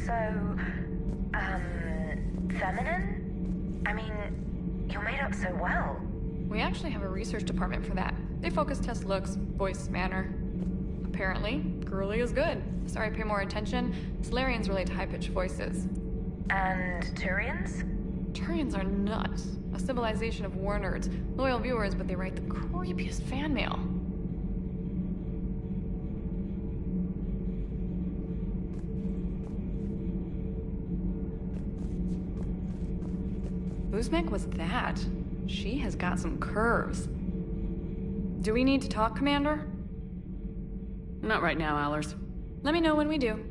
S12: So, feminine? I mean, you're made up so well.
S17: We actually have a research department for that. They focus test looks, voice, manner. Apparently, girly is good. Sorry, pay more attention. Solarians relate to high-pitched voices.
S12: And Turians?
S17: Turians are nuts. A civilization of war nerds. Loyal viewers, but they write the creepiest fan mail. Whose mech was that? She has got some curves. Do we need to talk, Commander?
S5: Not right now, Allers.
S17: Let me know when we do.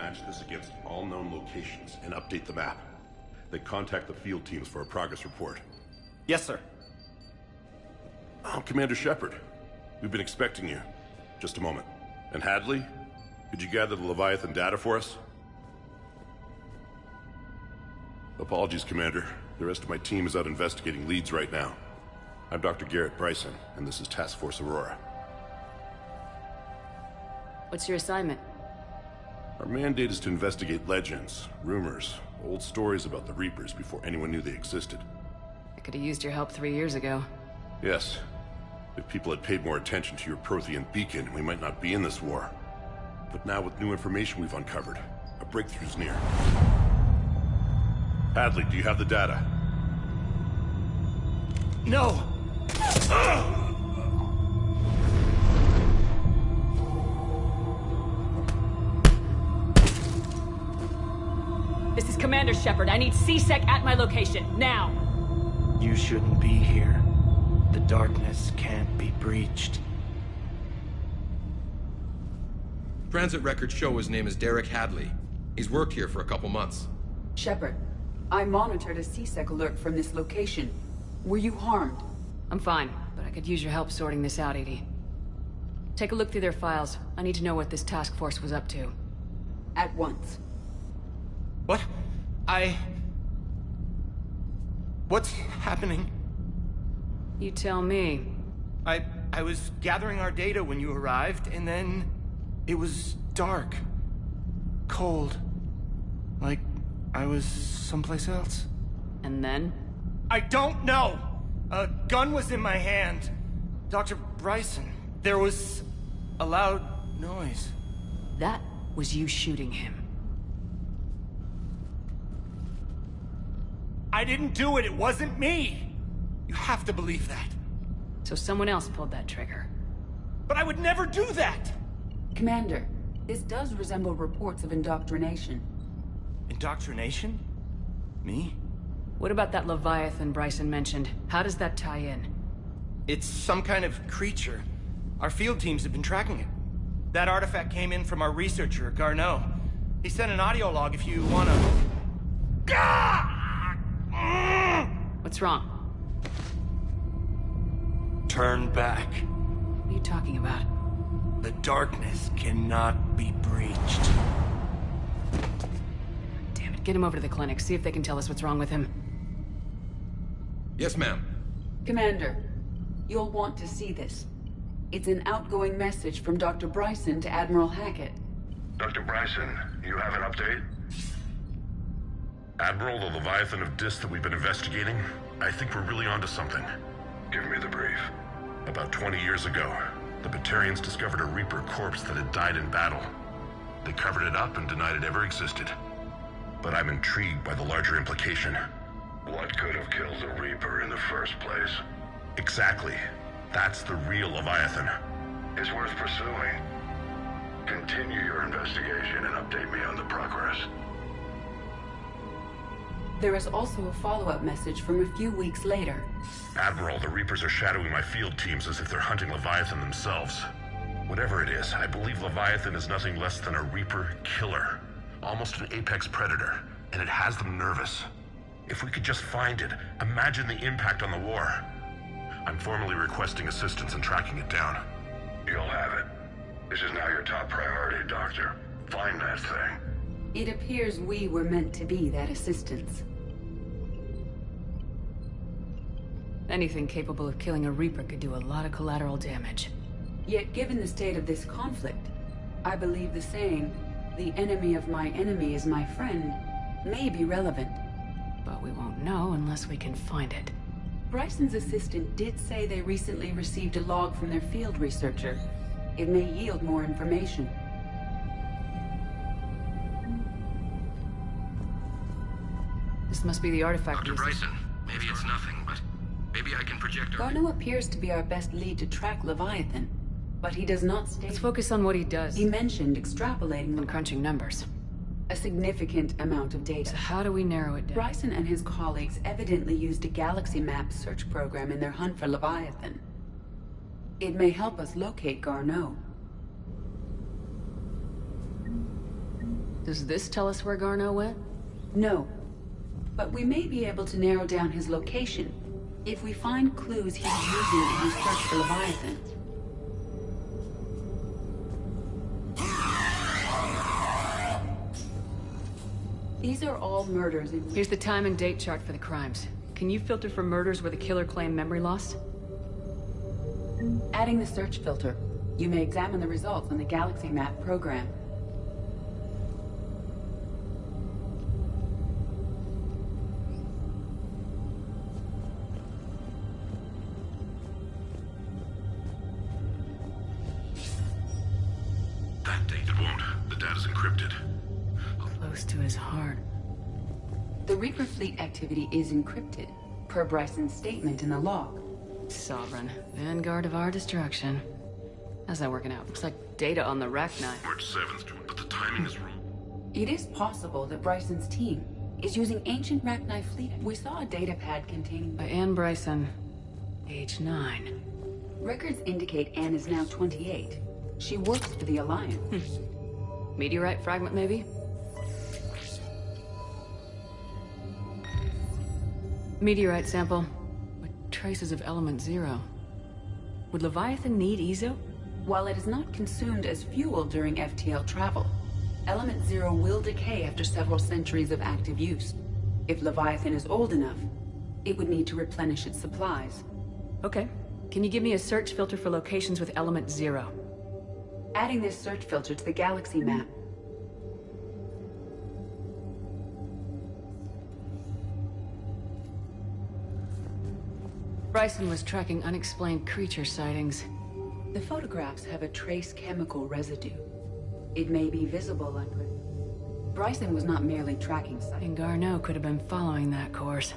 S10: match this against all known locations and update the map. Then contact the field teams for a progress report.
S18: Yes, sir.
S10: Oh, Commander Shepard. We've been expecting you. Just a moment. And Hadley? Could you gather the Leviathan data for us? Apologies, Commander. The rest of my team is out investigating leads right now. I'm Dr. Garrett Bryson, and this is Task Force Aurora.
S5: What's your assignment?
S10: Our mandate is to investigate legends, rumors, old stories about the Reapers before anyone knew they existed.
S5: I could have used your help 3 years ago.
S10: Yes. If people had paid more attention to your Prothean beacon, we might not be in this war. But now with new information we've uncovered, a breakthrough's near. Hadley, do you have the data?
S18: No!
S5: This is Commander Shepard. I need C-Sec at my location, now!
S18: You shouldn't be here. The darkness can't be breached.
S3: Transit records show his name is Derek Hadley. He's worked here for a couple months.
S2: Shepard, I monitored a C-Sec alert from this location. Were you harmed?
S5: I'm fine, but I could use your help sorting this out, Edie. Take a look through their files. I need to know what this task force was up to.
S2: At once.
S18: What? What's happening?
S5: You tell me.
S18: I was gathering our data when you arrived, and then it was dark. Cold. Like I was someplace else.
S5: And then?
S18: I don't know! A gun was in my hand. Dr. Bryson, there was a loud noise.
S5: That was you shooting him.
S18: I didn't do it, it wasn't me! You have to believe that.
S5: So someone else pulled that trigger.
S18: But I would never do that!
S2: Commander, this does resemble reports of indoctrination.
S18: Indoctrination? Me?
S5: What about that Leviathan Bryson mentioned? How does that tie in?
S18: It's some kind of creature. Our field teams have been tracking it. That artifact came in from our researcher, Garneau. He sent an audio log if you wanna...
S5: What's wrong?
S18: Turn back.
S5: What are you talking about?
S18: The darkness cannot be breached.
S5: Damn it, get him over to the clinic. See if they can tell us what's wrong with him.
S3: Yes, ma'am.
S2: Commander, you'll want to see this. It's an outgoing message from Dr. Bryson to Admiral Hackett.
S19: Dr. Bryson, you have an update?
S10: Admiral, the Leviathan of Dis that we've been investigating, I think we're really onto something.
S19: Give me the brief.
S10: About 20 years ago, the Batarians discovered a Reaper corpse that had died in battle. They covered it up and denied it ever existed. But I'm intrigued by the larger implication.
S19: What could have killed the Reaper in the first place?
S10: Exactly. That's the real Leviathan.
S19: It's worth pursuing. Continue your investigation and update me on the progress.
S2: There is also a follow-up message from a few weeks later.
S10: Admiral, the Reapers are shadowing my field teams as if they're hunting Leviathan themselves. Whatever it is, I believe Leviathan is nothing less than a Reaper killer. Almost an apex predator, and it has them nervous. If we could just find it, imagine the impact on the war. I'm formally requesting assistance in tracking it down.
S19: You'll have it. This is now your top priority, Doctor. Find that thing.
S2: It appears we were meant to be that assistance.
S5: Anything capable of killing a Reaper could do a lot of collateral damage.
S2: Yet given the state of this conflict, I believe the saying, "The enemy of my enemy is my friend," may be relevant.
S5: But we won't know unless we can find it.
S2: Bryson's assistant did say they recently received a log from their field researcher. It may yield more information.
S5: This must be the artifact.
S3: Dr. Bryson, maybe it's nothing, but maybe I can project our...
S2: Garneau appears to be our best lead to track Leviathan, but he does not state...
S5: Let's focus on what he does.
S2: He mentioned extrapolating
S5: and crunching numbers.
S2: A significant amount of data.
S5: So how do we narrow it down?
S2: Bryson and his colleagues evidently used a galaxy map search program in their hunt for Leviathan. It may help us locate Garneau.
S5: Does this tell us where Garneau went?
S2: No. But we may be able to narrow down his location if we find clues he's using in his search for Leviathan. These are all murders in...
S5: Here's the time and date chart for the crimes. Can you filter for murders where the killer claimed memory loss?
S2: Adding the search filter, you may examine the results on the Galaxy Map program.
S10: That date, it won't. The data's encrypted.
S5: Close to his heart.
S2: The Reaper fleet activity is encrypted, per Bryson's statement in the log.
S5: Sovereign. Vanguard of our destruction. How's that working out? Looks like data on the Rachni.
S10: March 7th, but the timing is wrong.
S2: It is possible that Bryson's team is using ancient Rachni fleet. We saw a data pad containing...
S5: By Anne Bryson. Age 9.
S2: Records indicate Anne is now 28. She works for the Alliance.
S5: Meteorite fragment, maybe? Meteorite sample. With traces of element 0. Would Leviathan need Ezo?
S2: While it is not consumed as fuel during FTL travel, element 0 will decay after several centuries of active use. If Leviathan is old enough, it would need to replenish its supplies.
S5: Okay. Can you give me a search filter for locations with element 0?
S2: Adding this search filter to the Galaxy Map.
S5: Bryson was tracking unexplained creature sightings.
S2: The photographs have a trace chemical residue. It may be visible under it. Bryson was not merely tracking sightings.
S5: And Garneau could have been following that course.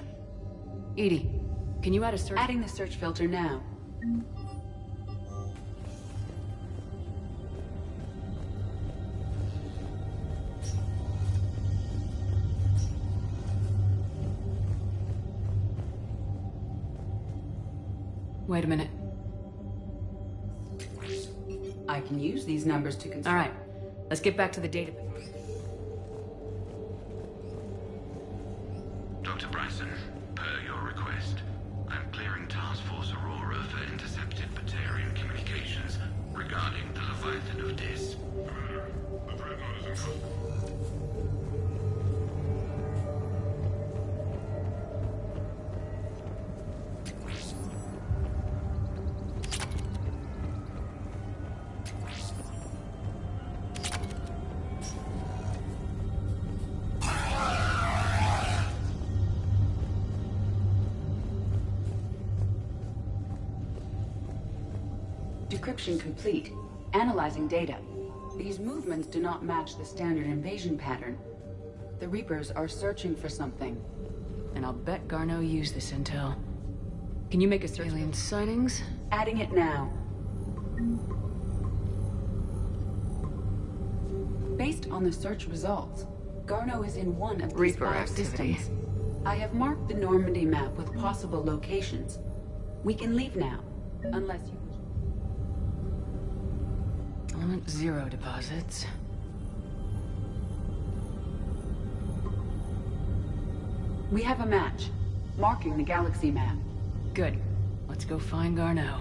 S5: EDI, can you add a search...
S2: Adding the search filter now.
S5: Wait a minute.
S2: I can use these numbers to construct...
S5: All right. Let's get back to the database.
S10: Dr. Bryson, per your request, I'm clearing Task Force Aurora for intercepted Batarian communications regarding the Leviathan of Dis. The Dreadnought is in trouble.
S2: Decryption complete. Analyzing data. These movements do not match the standard invasion pattern. The Reapers are searching for something.
S5: And I'll bet Garneau used this intel. Can you make a search? Alien sightings?
S2: Adding it now. Based on the search results, Garneau is in one of these
S5: Reaper
S2: 5
S5: activity.
S2: systems. I have marked the Normandy map with possible locations. We can leave now, unless you...
S5: Element 0 deposits.
S2: We have a match, marking the Galaxy Map.
S5: Good. Let's go find Garneau.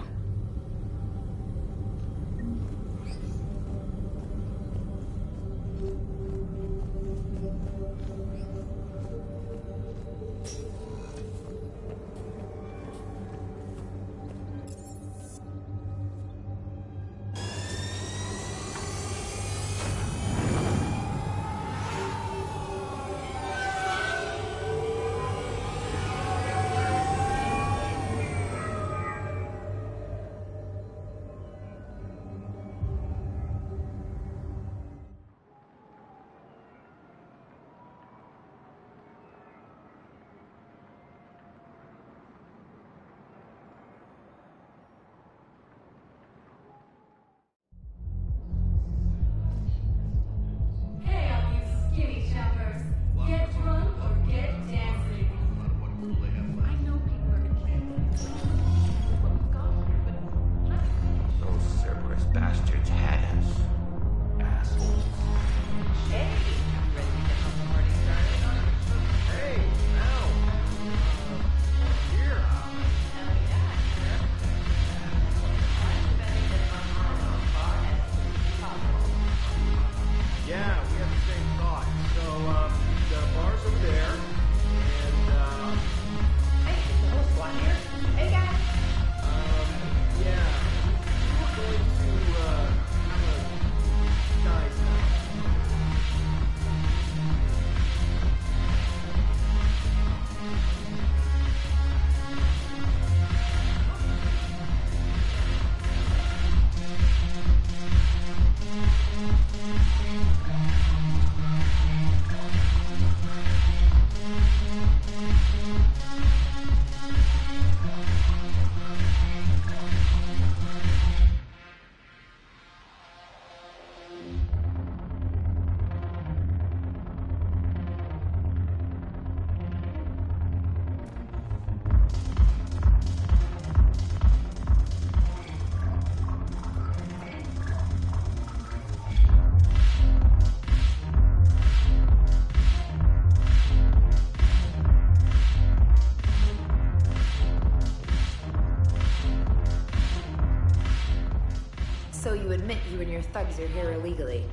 S13: thugs are here illegally.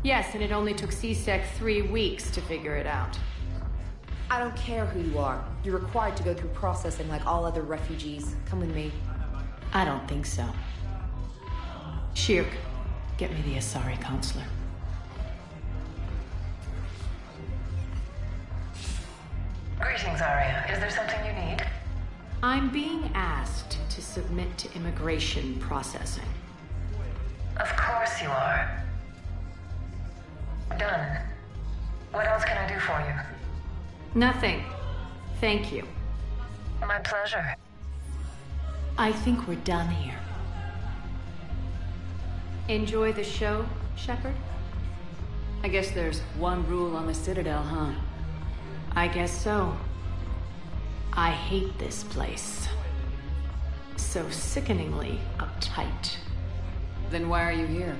S20: Yes, and it only took C-Sec 3 weeks to figure it out.
S13: I don't care who you are. You're required to go through processing like all other refugees. Come with me.
S20: I don't think so. Shirk, get me the Asari counselor.
S11: Greetings, Arya. Is there something you need?
S20: I'm being asked to submit to immigration processing.
S11: Of course you are. Done. What else can I do for you?
S20: Nothing. Thank you.
S11: My pleasure.
S20: I think we're done here. Enjoy the show, Shepard?
S5: I guess there's one rule on the Citadel, huh?
S20: I guess so. I hate this place. So sickeningly uptight.
S5: Then why are you here?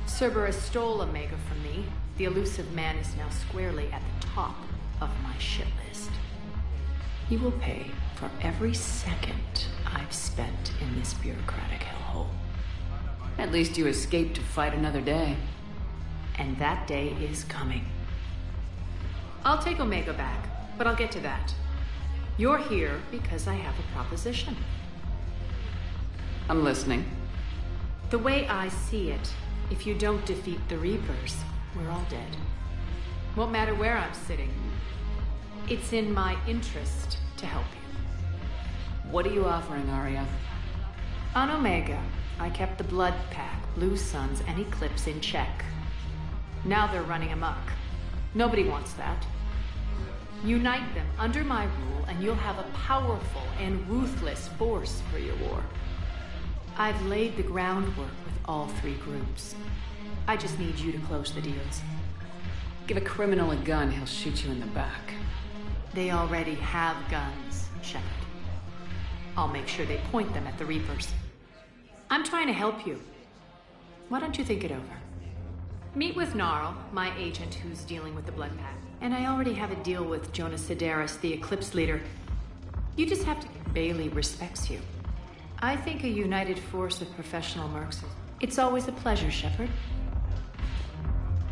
S20: Cerberus stole Omega from me. The elusive man is now squarely at the top of my shit list. He will pay for every second I've spent in this bureaucratic hellhole.
S5: At least you escaped to fight another day.
S20: And that day is coming. I'll take Omega back, but I'll get to that. You're here because I have a proposition.
S5: I'm listening.
S20: The way I see it, if you don't defeat the Reapers, we're all dead. Won't matter where I'm sitting. It's in my interest to help you.
S5: What are you offering, Arya?
S20: On Omega, I kept the Blood Pack, Blue Suns, and Eclipse in check. Now they're running amok. Nobody wants that. Unite them under my rule, and you'll have a powerful and ruthless force for your war. I've laid the groundwork with all three groups. I just need you to close the deals.
S5: Give a criminal a gun, he'll shoot you in the back.
S20: They already have guns, Shepard. I'll make sure they point them at the Reapers. I'm trying to help you. Why don't you think it over? Meet with Gnarl, my agent who's dealing with the Blood Pack. And I already have a deal with Jonas Sedaris, the Eclipse leader. You just have to... Bailey respects you. I think a united force of professional mercs is... It's always a pleasure, Shepard.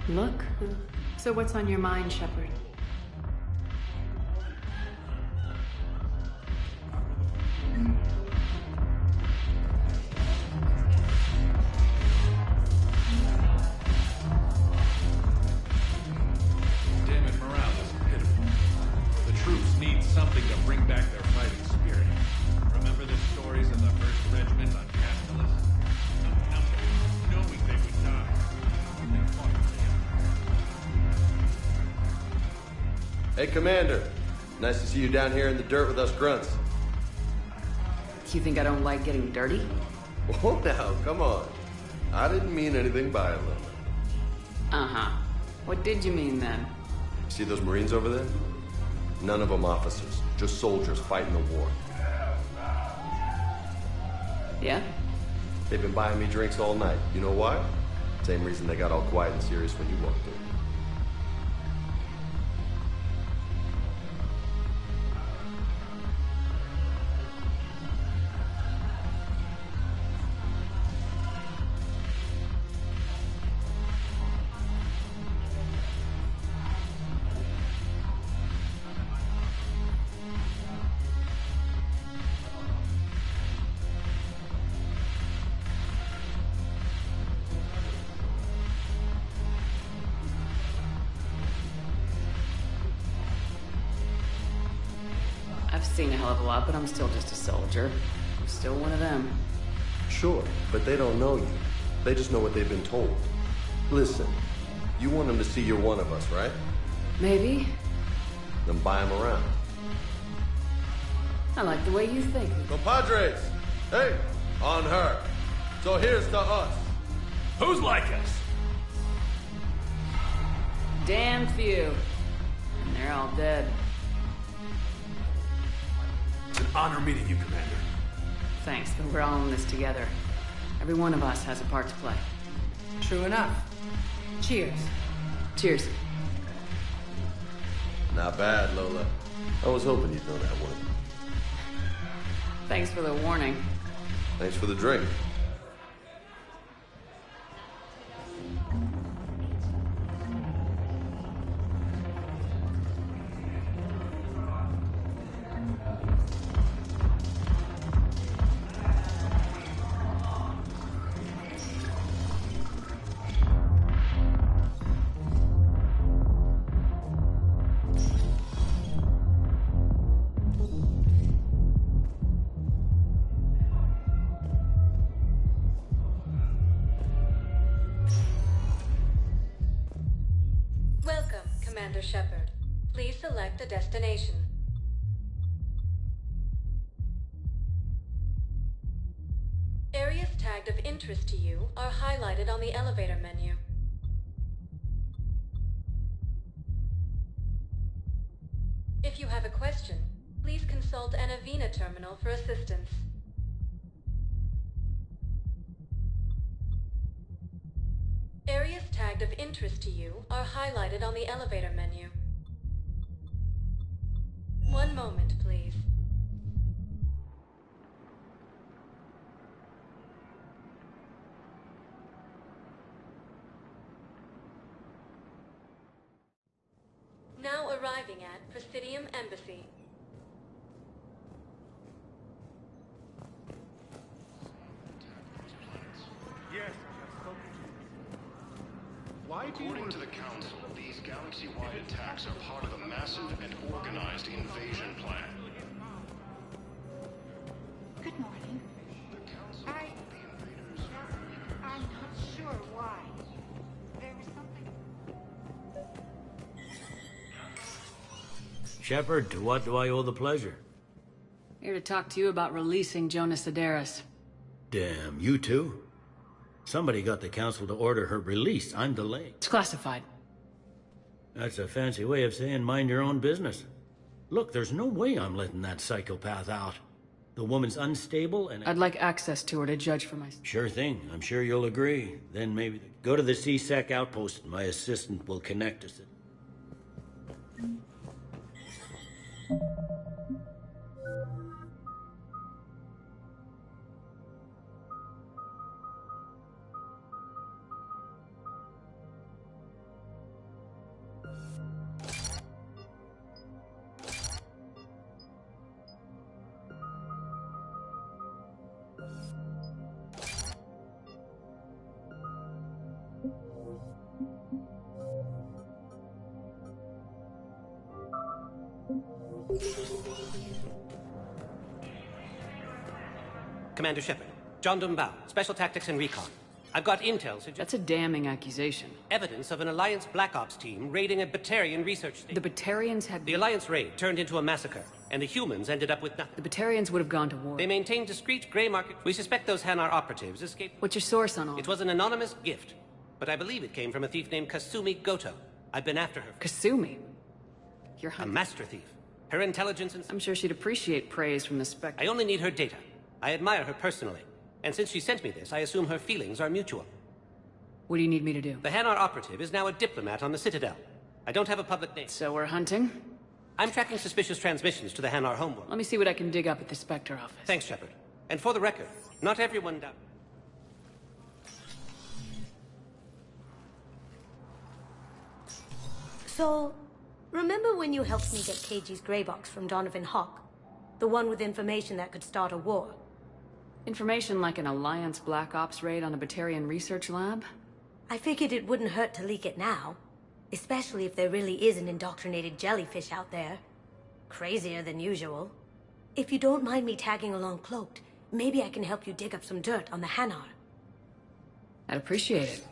S20: Look. So what's on your mind, Shepard?
S21: Damn it, morale is pitiful. The troops need something to bring back their fighting spirit. Remember the stories of the 1st Regiment on Castellus? Knowing they would die. They fought
S8: Hey, Commander. Nice to see you down here in the dirt with us grunts.
S5: You think I don't like getting dirty?
S8: Oh, now, come on. I didn't mean anything by it, Lily.
S5: Uh-huh. What did you mean, then?
S8: See those Marines over there? None of them officers. Just soldiers fighting the war.
S5: Yeah?
S8: They've been buying me drinks all night. You know why? Same reason they got all quiet and serious when you walked in.
S5: I've seen a hell of a lot, but I'm still just a soldier. I'm still one of them.
S8: Sure, but they don't know you. They just know what they've been told. Listen, you want them to see you're one of us, right?
S5: Maybe.
S8: Then buy them around.
S5: I like the way you think.
S8: Compadres! Hey, on her. So here's to us.
S21: Who's like us?
S5: Damn few. And they're all dead.
S21: It's an honor meeting you, Commander.
S5: Thanks, but we're all in this together. Every one of us has a part to play.
S22: True enough. Cheers.
S5: Cheers.
S8: Not bad, Lola. I was hoping you'd know that one.
S5: Thanks for the warning.
S8: Thanks for the drink.
S6: Commander Shepard. Please select a destination. Areas tagged of interest to you are highlighted on the elevator menu. If you have a question, please consult an Avena terminal for assistance. Areas tagged of interest to you are highlighted on the elevator menu. One moment, please. Now arriving at Presidium Embassy.
S19: Yes, according to the Council, these galaxy-wide attacks are part of a massive and organized invasion plan.
S9: Good morning. I'm not sure why. There was something.
S23: Shepard, to what do I owe the pleasure?
S5: Here to talk to you about releasing Jonas Sedaris.
S23: Damn, you too? Somebody got the Council to order her release. I'm delayed.
S5: It's classified.
S23: That's a fancy way of saying mind your own business. Look, there's no way I'm letting that psychopath out. The woman's unstable and...
S5: I'd like access to her to judge for myself.
S23: Sure thing. I'm sure you'll agree. Then maybe... Go to the C-Sec outpost. My assistant will connect us.
S24: Commander Shepard. John Dumbao, Special Tactics and Recon. I've got intel
S5: That's a damning accusation.
S24: evidence of an Alliance Black Ops team raiding a Batarian research station.
S5: The Batarians had...
S24: The Alliance raid turned into a massacre, and the humans ended up with nothing.
S5: The Batarians would have gone to war.
S24: They maintained discreet gray market. We suspect those Hanar operatives escaped.
S5: What's your source on all
S24: It was an anonymous gift, but I believe it came from a thief named Kasumi Goto. I've been after her.
S5: Kasumi? You're
S24: a master thief. Her intelligence and...
S5: I'm sure she'd appreciate praise from the Spectre.
S24: I only need her data. I admire her personally. And since she sent me this, I assume her feelings are mutual.
S5: What do you need me to do?
S24: The Hanar operative is now a diplomat on the Citadel. I don't have a public name.
S5: So we're hunting?
S24: I'm tracking suspicious transmissions to the Hanar homeworld.
S5: Let me see what I can dig up at the Spectre office.
S24: Thanks, Shepard. And for the record, not everyone down...
S25: So, remember when you helped me get KG's grey box from Donovan Hawk? The one with information that could start a war?
S5: Information like an Alliance Black Ops raid on a Batarian research lab?
S25: I figured it wouldn't hurt to leak it now. Especially if there really is an indoctrinated jellyfish out there. Crazier than usual. If you don't mind me tagging along cloaked, maybe I can help you dig up some dirt on the Hanar.
S5: I'd appreciate it.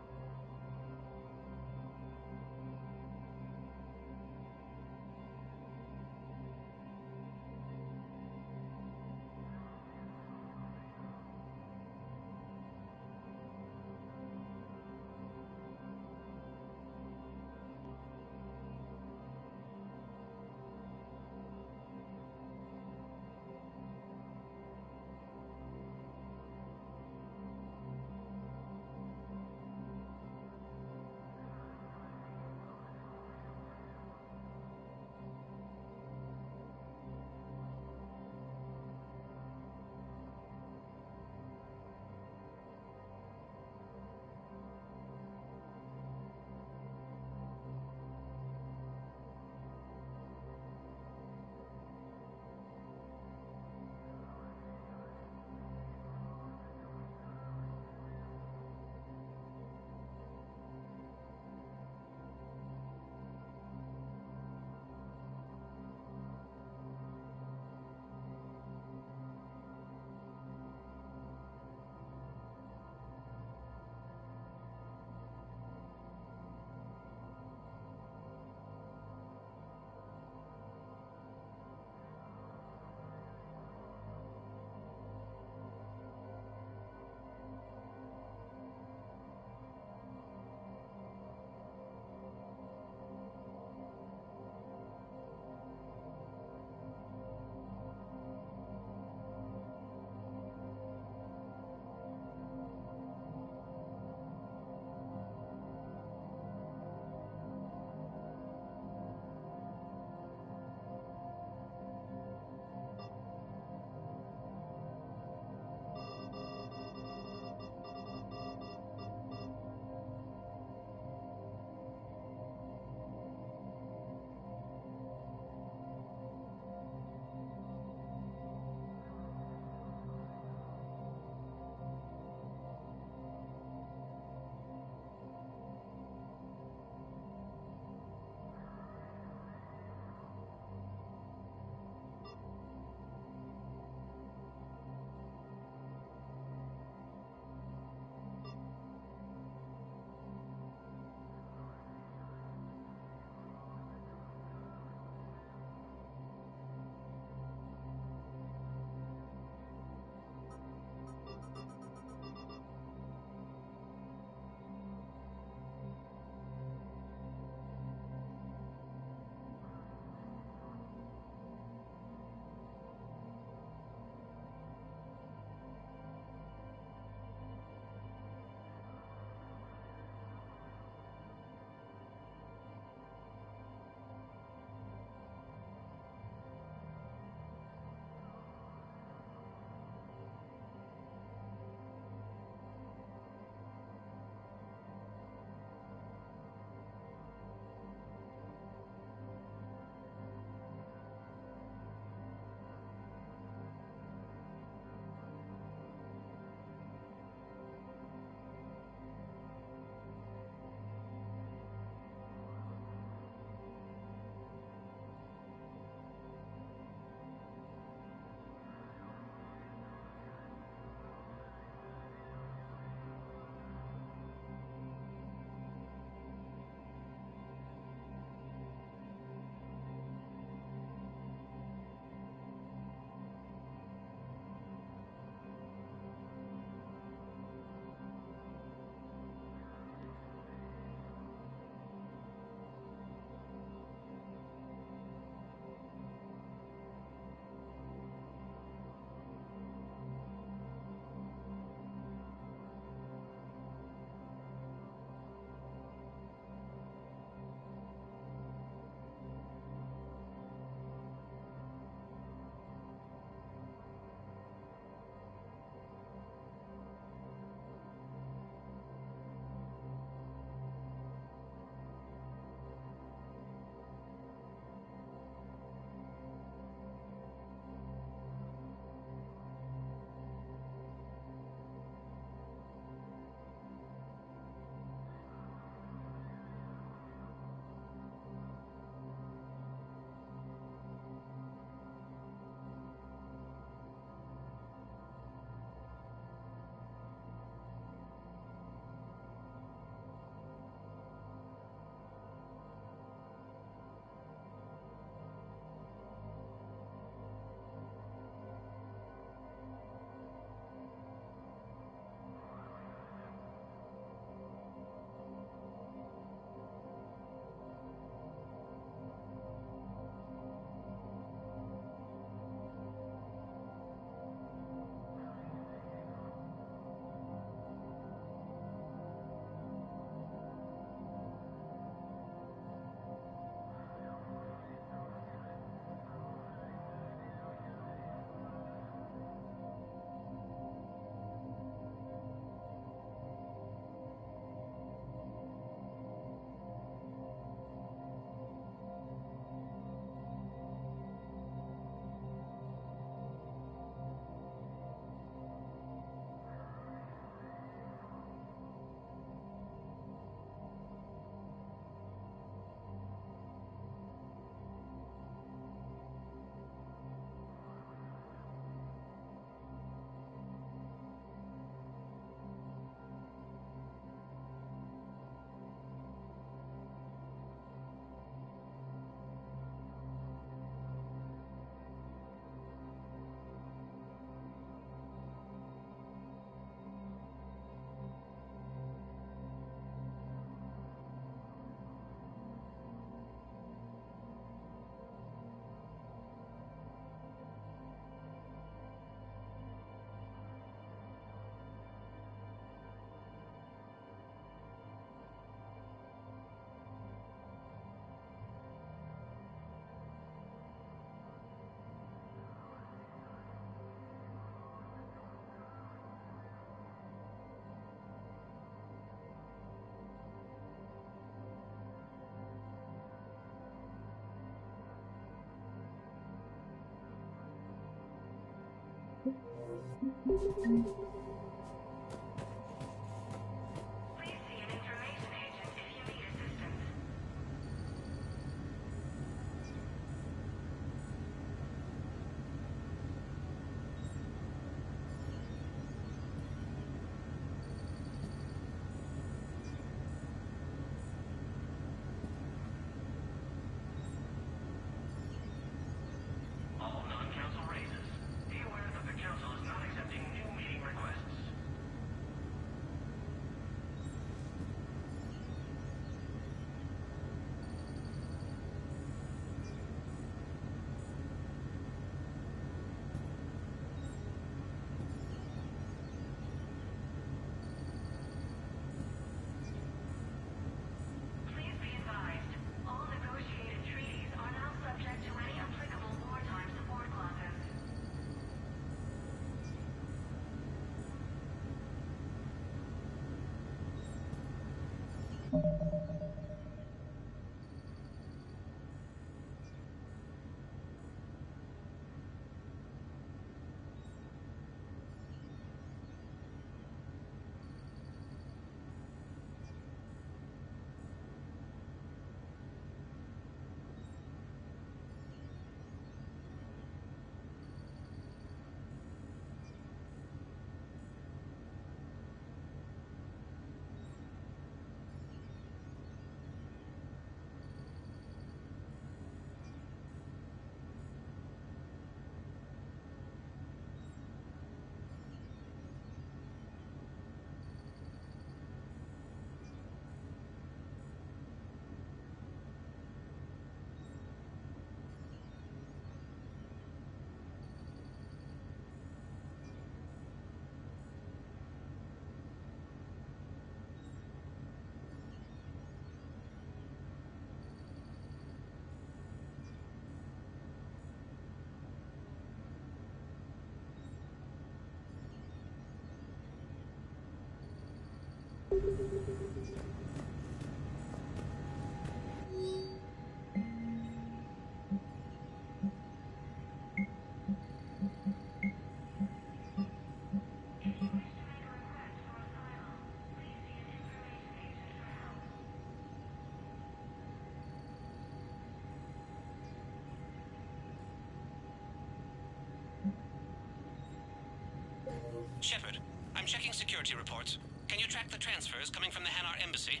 S24: Shepard, I'm checking security reports. Can you track the transfers coming from the Hanar embassy?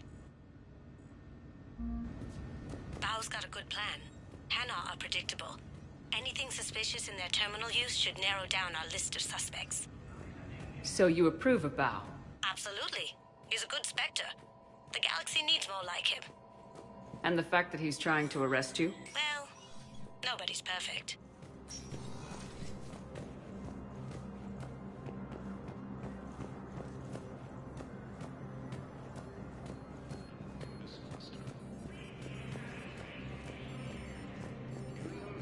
S25: Bao's got a good plan. Hanar are predictable. Anything suspicious in their terminal use should narrow down our list of suspects.
S5: So you approve of Bao?
S25: Absolutely. He's a good Spectre. The galaxy needs more like him.
S5: And the fact that he's trying to arrest you?
S25: Well, nobody's perfect.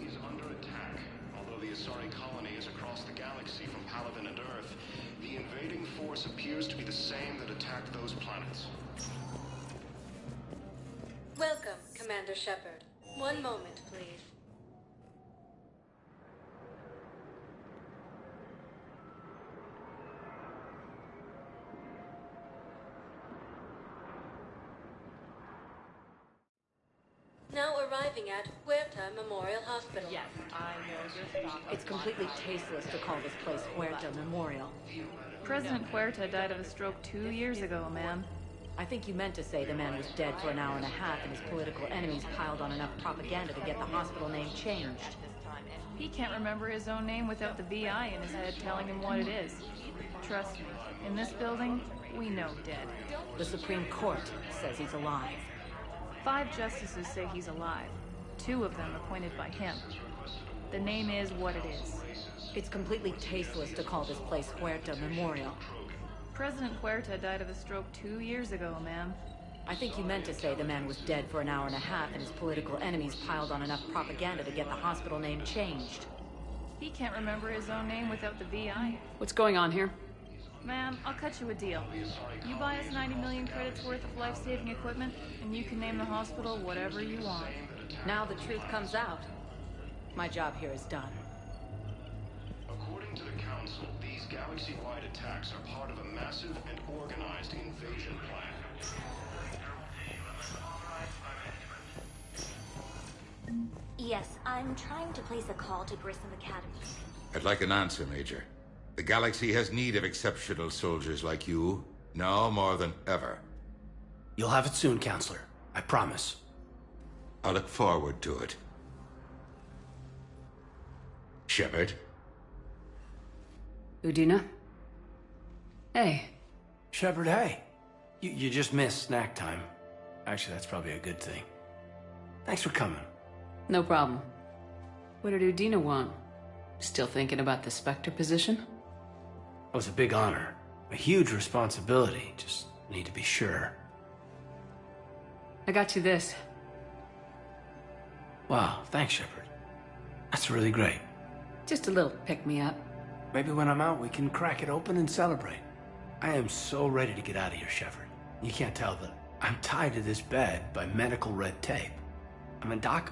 S19: Is under attack. Although the Asari colony is across the galaxy from Palaven and Earth, the invading force appears to be the same that attacked those planets.
S6: Welcome, Commander Shepard. One moment, please. Now arriving at Huerta Memorial Hospital.
S1: Yes, I know your stuff. It's completely tasteless to call this place Huerta Memorial.
S17: President Huerta died of a stroke 2 years ago, ma'am.
S1: I think you meant to say the man was dead for an hour and a half and his political enemies piled on enough propaganda to get the hospital name changed.
S17: He can't remember his own name without the VI in his head telling him what it is. Trust me, in this building, we know dead.
S1: The Supreme Court says he's alive.
S17: 5 justices say he's alive. 2 of them appointed by him. The name is what it is.
S1: It's completely tasteless to call this place Huerta Memorial.
S17: President Huerta died of a stroke 2 years ago, ma'am.
S1: I think you meant to say the man was dead for an hour and a half and his political enemies piled on enough propaganda to get the hospital name changed.
S17: He can't remember his own name without the VI.
S5: What's going on here?
S17: Ma'am, I'll cut you a deal. You buy us 90 million credits worth of life-saving equipment, and you can name the hospital whatever you want.
S1: Now the truth comes out. My job here is done.
S19: According to the Council, these galaxies galaxy-wide attacks are part of a massive and organized invasion plan.
S4: Yes, I'm trying to place a call to Grissom Academy.
S7: I'd like an answer, Major. The galaxy has need of exceptional soldiers like you, now more than ever.
S14: You'll have it soon, Counselor. I promise.
S7: I look forward to it. Shepard?
S5: Udina? Hey.
S14: Shepard, hey. You just missed snack time. Actually, that's probably a good thing. Thanks for coming.
S5: No problem. What did Udina want? Still thinking about the Spectre position?
S14: It was a big honor. A huge responsibility. Just need to be sure.
S5: I got you this.
S14: Wow, thanks, Shepard. That's really great.
S5: Just a little pick-me-up.
S14: Maybe when I'm out, we can crack it open and celebrate. I am so ready to get out of here, Shepard. You can't tell, but I'm tied to this bed by medical red tape. I mean, Doc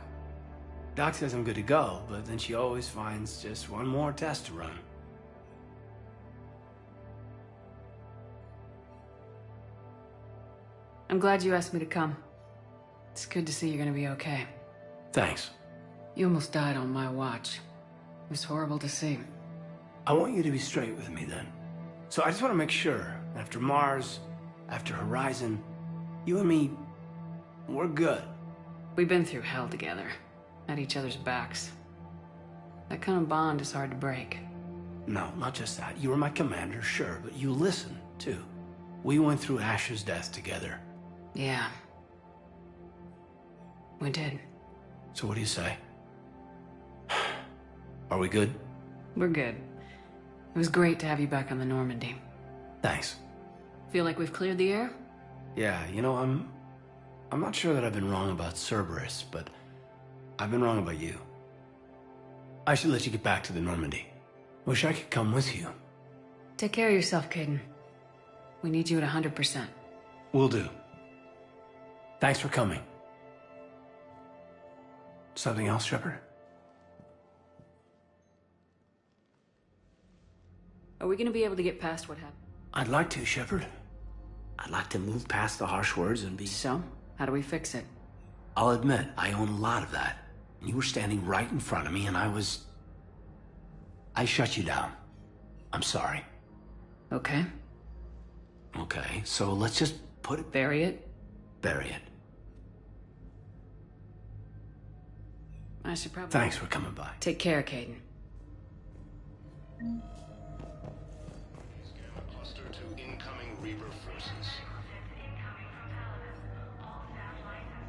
S14: says I'm good to go, but then she always finds just one more test to run.
S5: I'm glad you asked me to come. It's good to see you're gonna be okay.
S14: Thanks.
S5: You almost died on my watch. It was horrible to see.
S14: I want you to be straight with me then. So I just want to make sure, after Mars, after Horizon, you and me, we're good.
S5: We've been through hell together, at each other's backs. That kind of bond is hard to break.
S14: No, not just that. You were my commander, sure, but you listened, too. We went through Asher's death together.
S5: Yeah. We did.
S14: So what do you say? Are we good?
S5: We're good. It was great to have you back on the Normandy.
S14: Thanks.
S5: Feel like we've cleared the air?
S14: Yeah, you know, I'm not sure that I've been wrong about Cerberus, but I've been wrong about you. I should let you get back to the Normandy. Wish I could come with you.
S5: Take care of yourself, Caden. We need you at 100%.
S14: Will do. Thanks for coming. Something else, Shepard?
S5: Are we gonna be able to get past what happened?
S14: I'd like to, Shepard. I'd like to move past the harsh words and be...
S5: So? How do we fix it?
S14: I'll admit, I own a lot of that. You were standing right in front of me and I shut you down. I'm sorry.
S5: Okay.
S14: Okay, so let's just put it...
S5: Bury it?
S14: Bury it.
S5: I should probably...
S14: Thanks for coming by.
S5: Take care, Caden.
S19: Scanner cluster to incoming Reaper forces.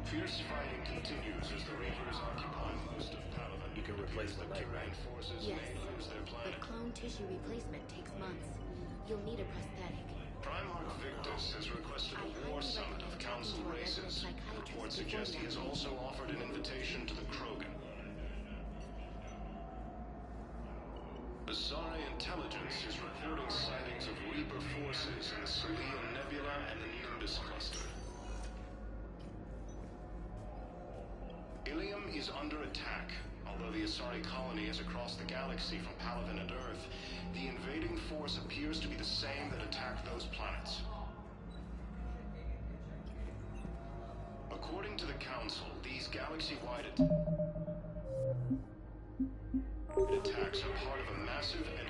S19: Fierce fighting continues as the Reapers occupy most of Palaven.
S15: You can replace the leg, right?
S19: Forces
S25: Yes,
S19: may lose their
S25: but
S19: planet.
S25: clone tissue replacement takes months. You'll need a prosthetic.
S19: Primarch Victus has requested a war summit of council races. Reports suggest he has also offered an invitation to the Krogan. Asari intelligence is reporting sightings of Reaper forces in the Celia Nebula and the Nimbus cluster. Ilium is under attack. Although the Asari colony is across the galaxy from Palaven and Earth, the invading force appears to be the same that attacked those planets. According to the Council, these galaxy-wide attacks are part of a massive and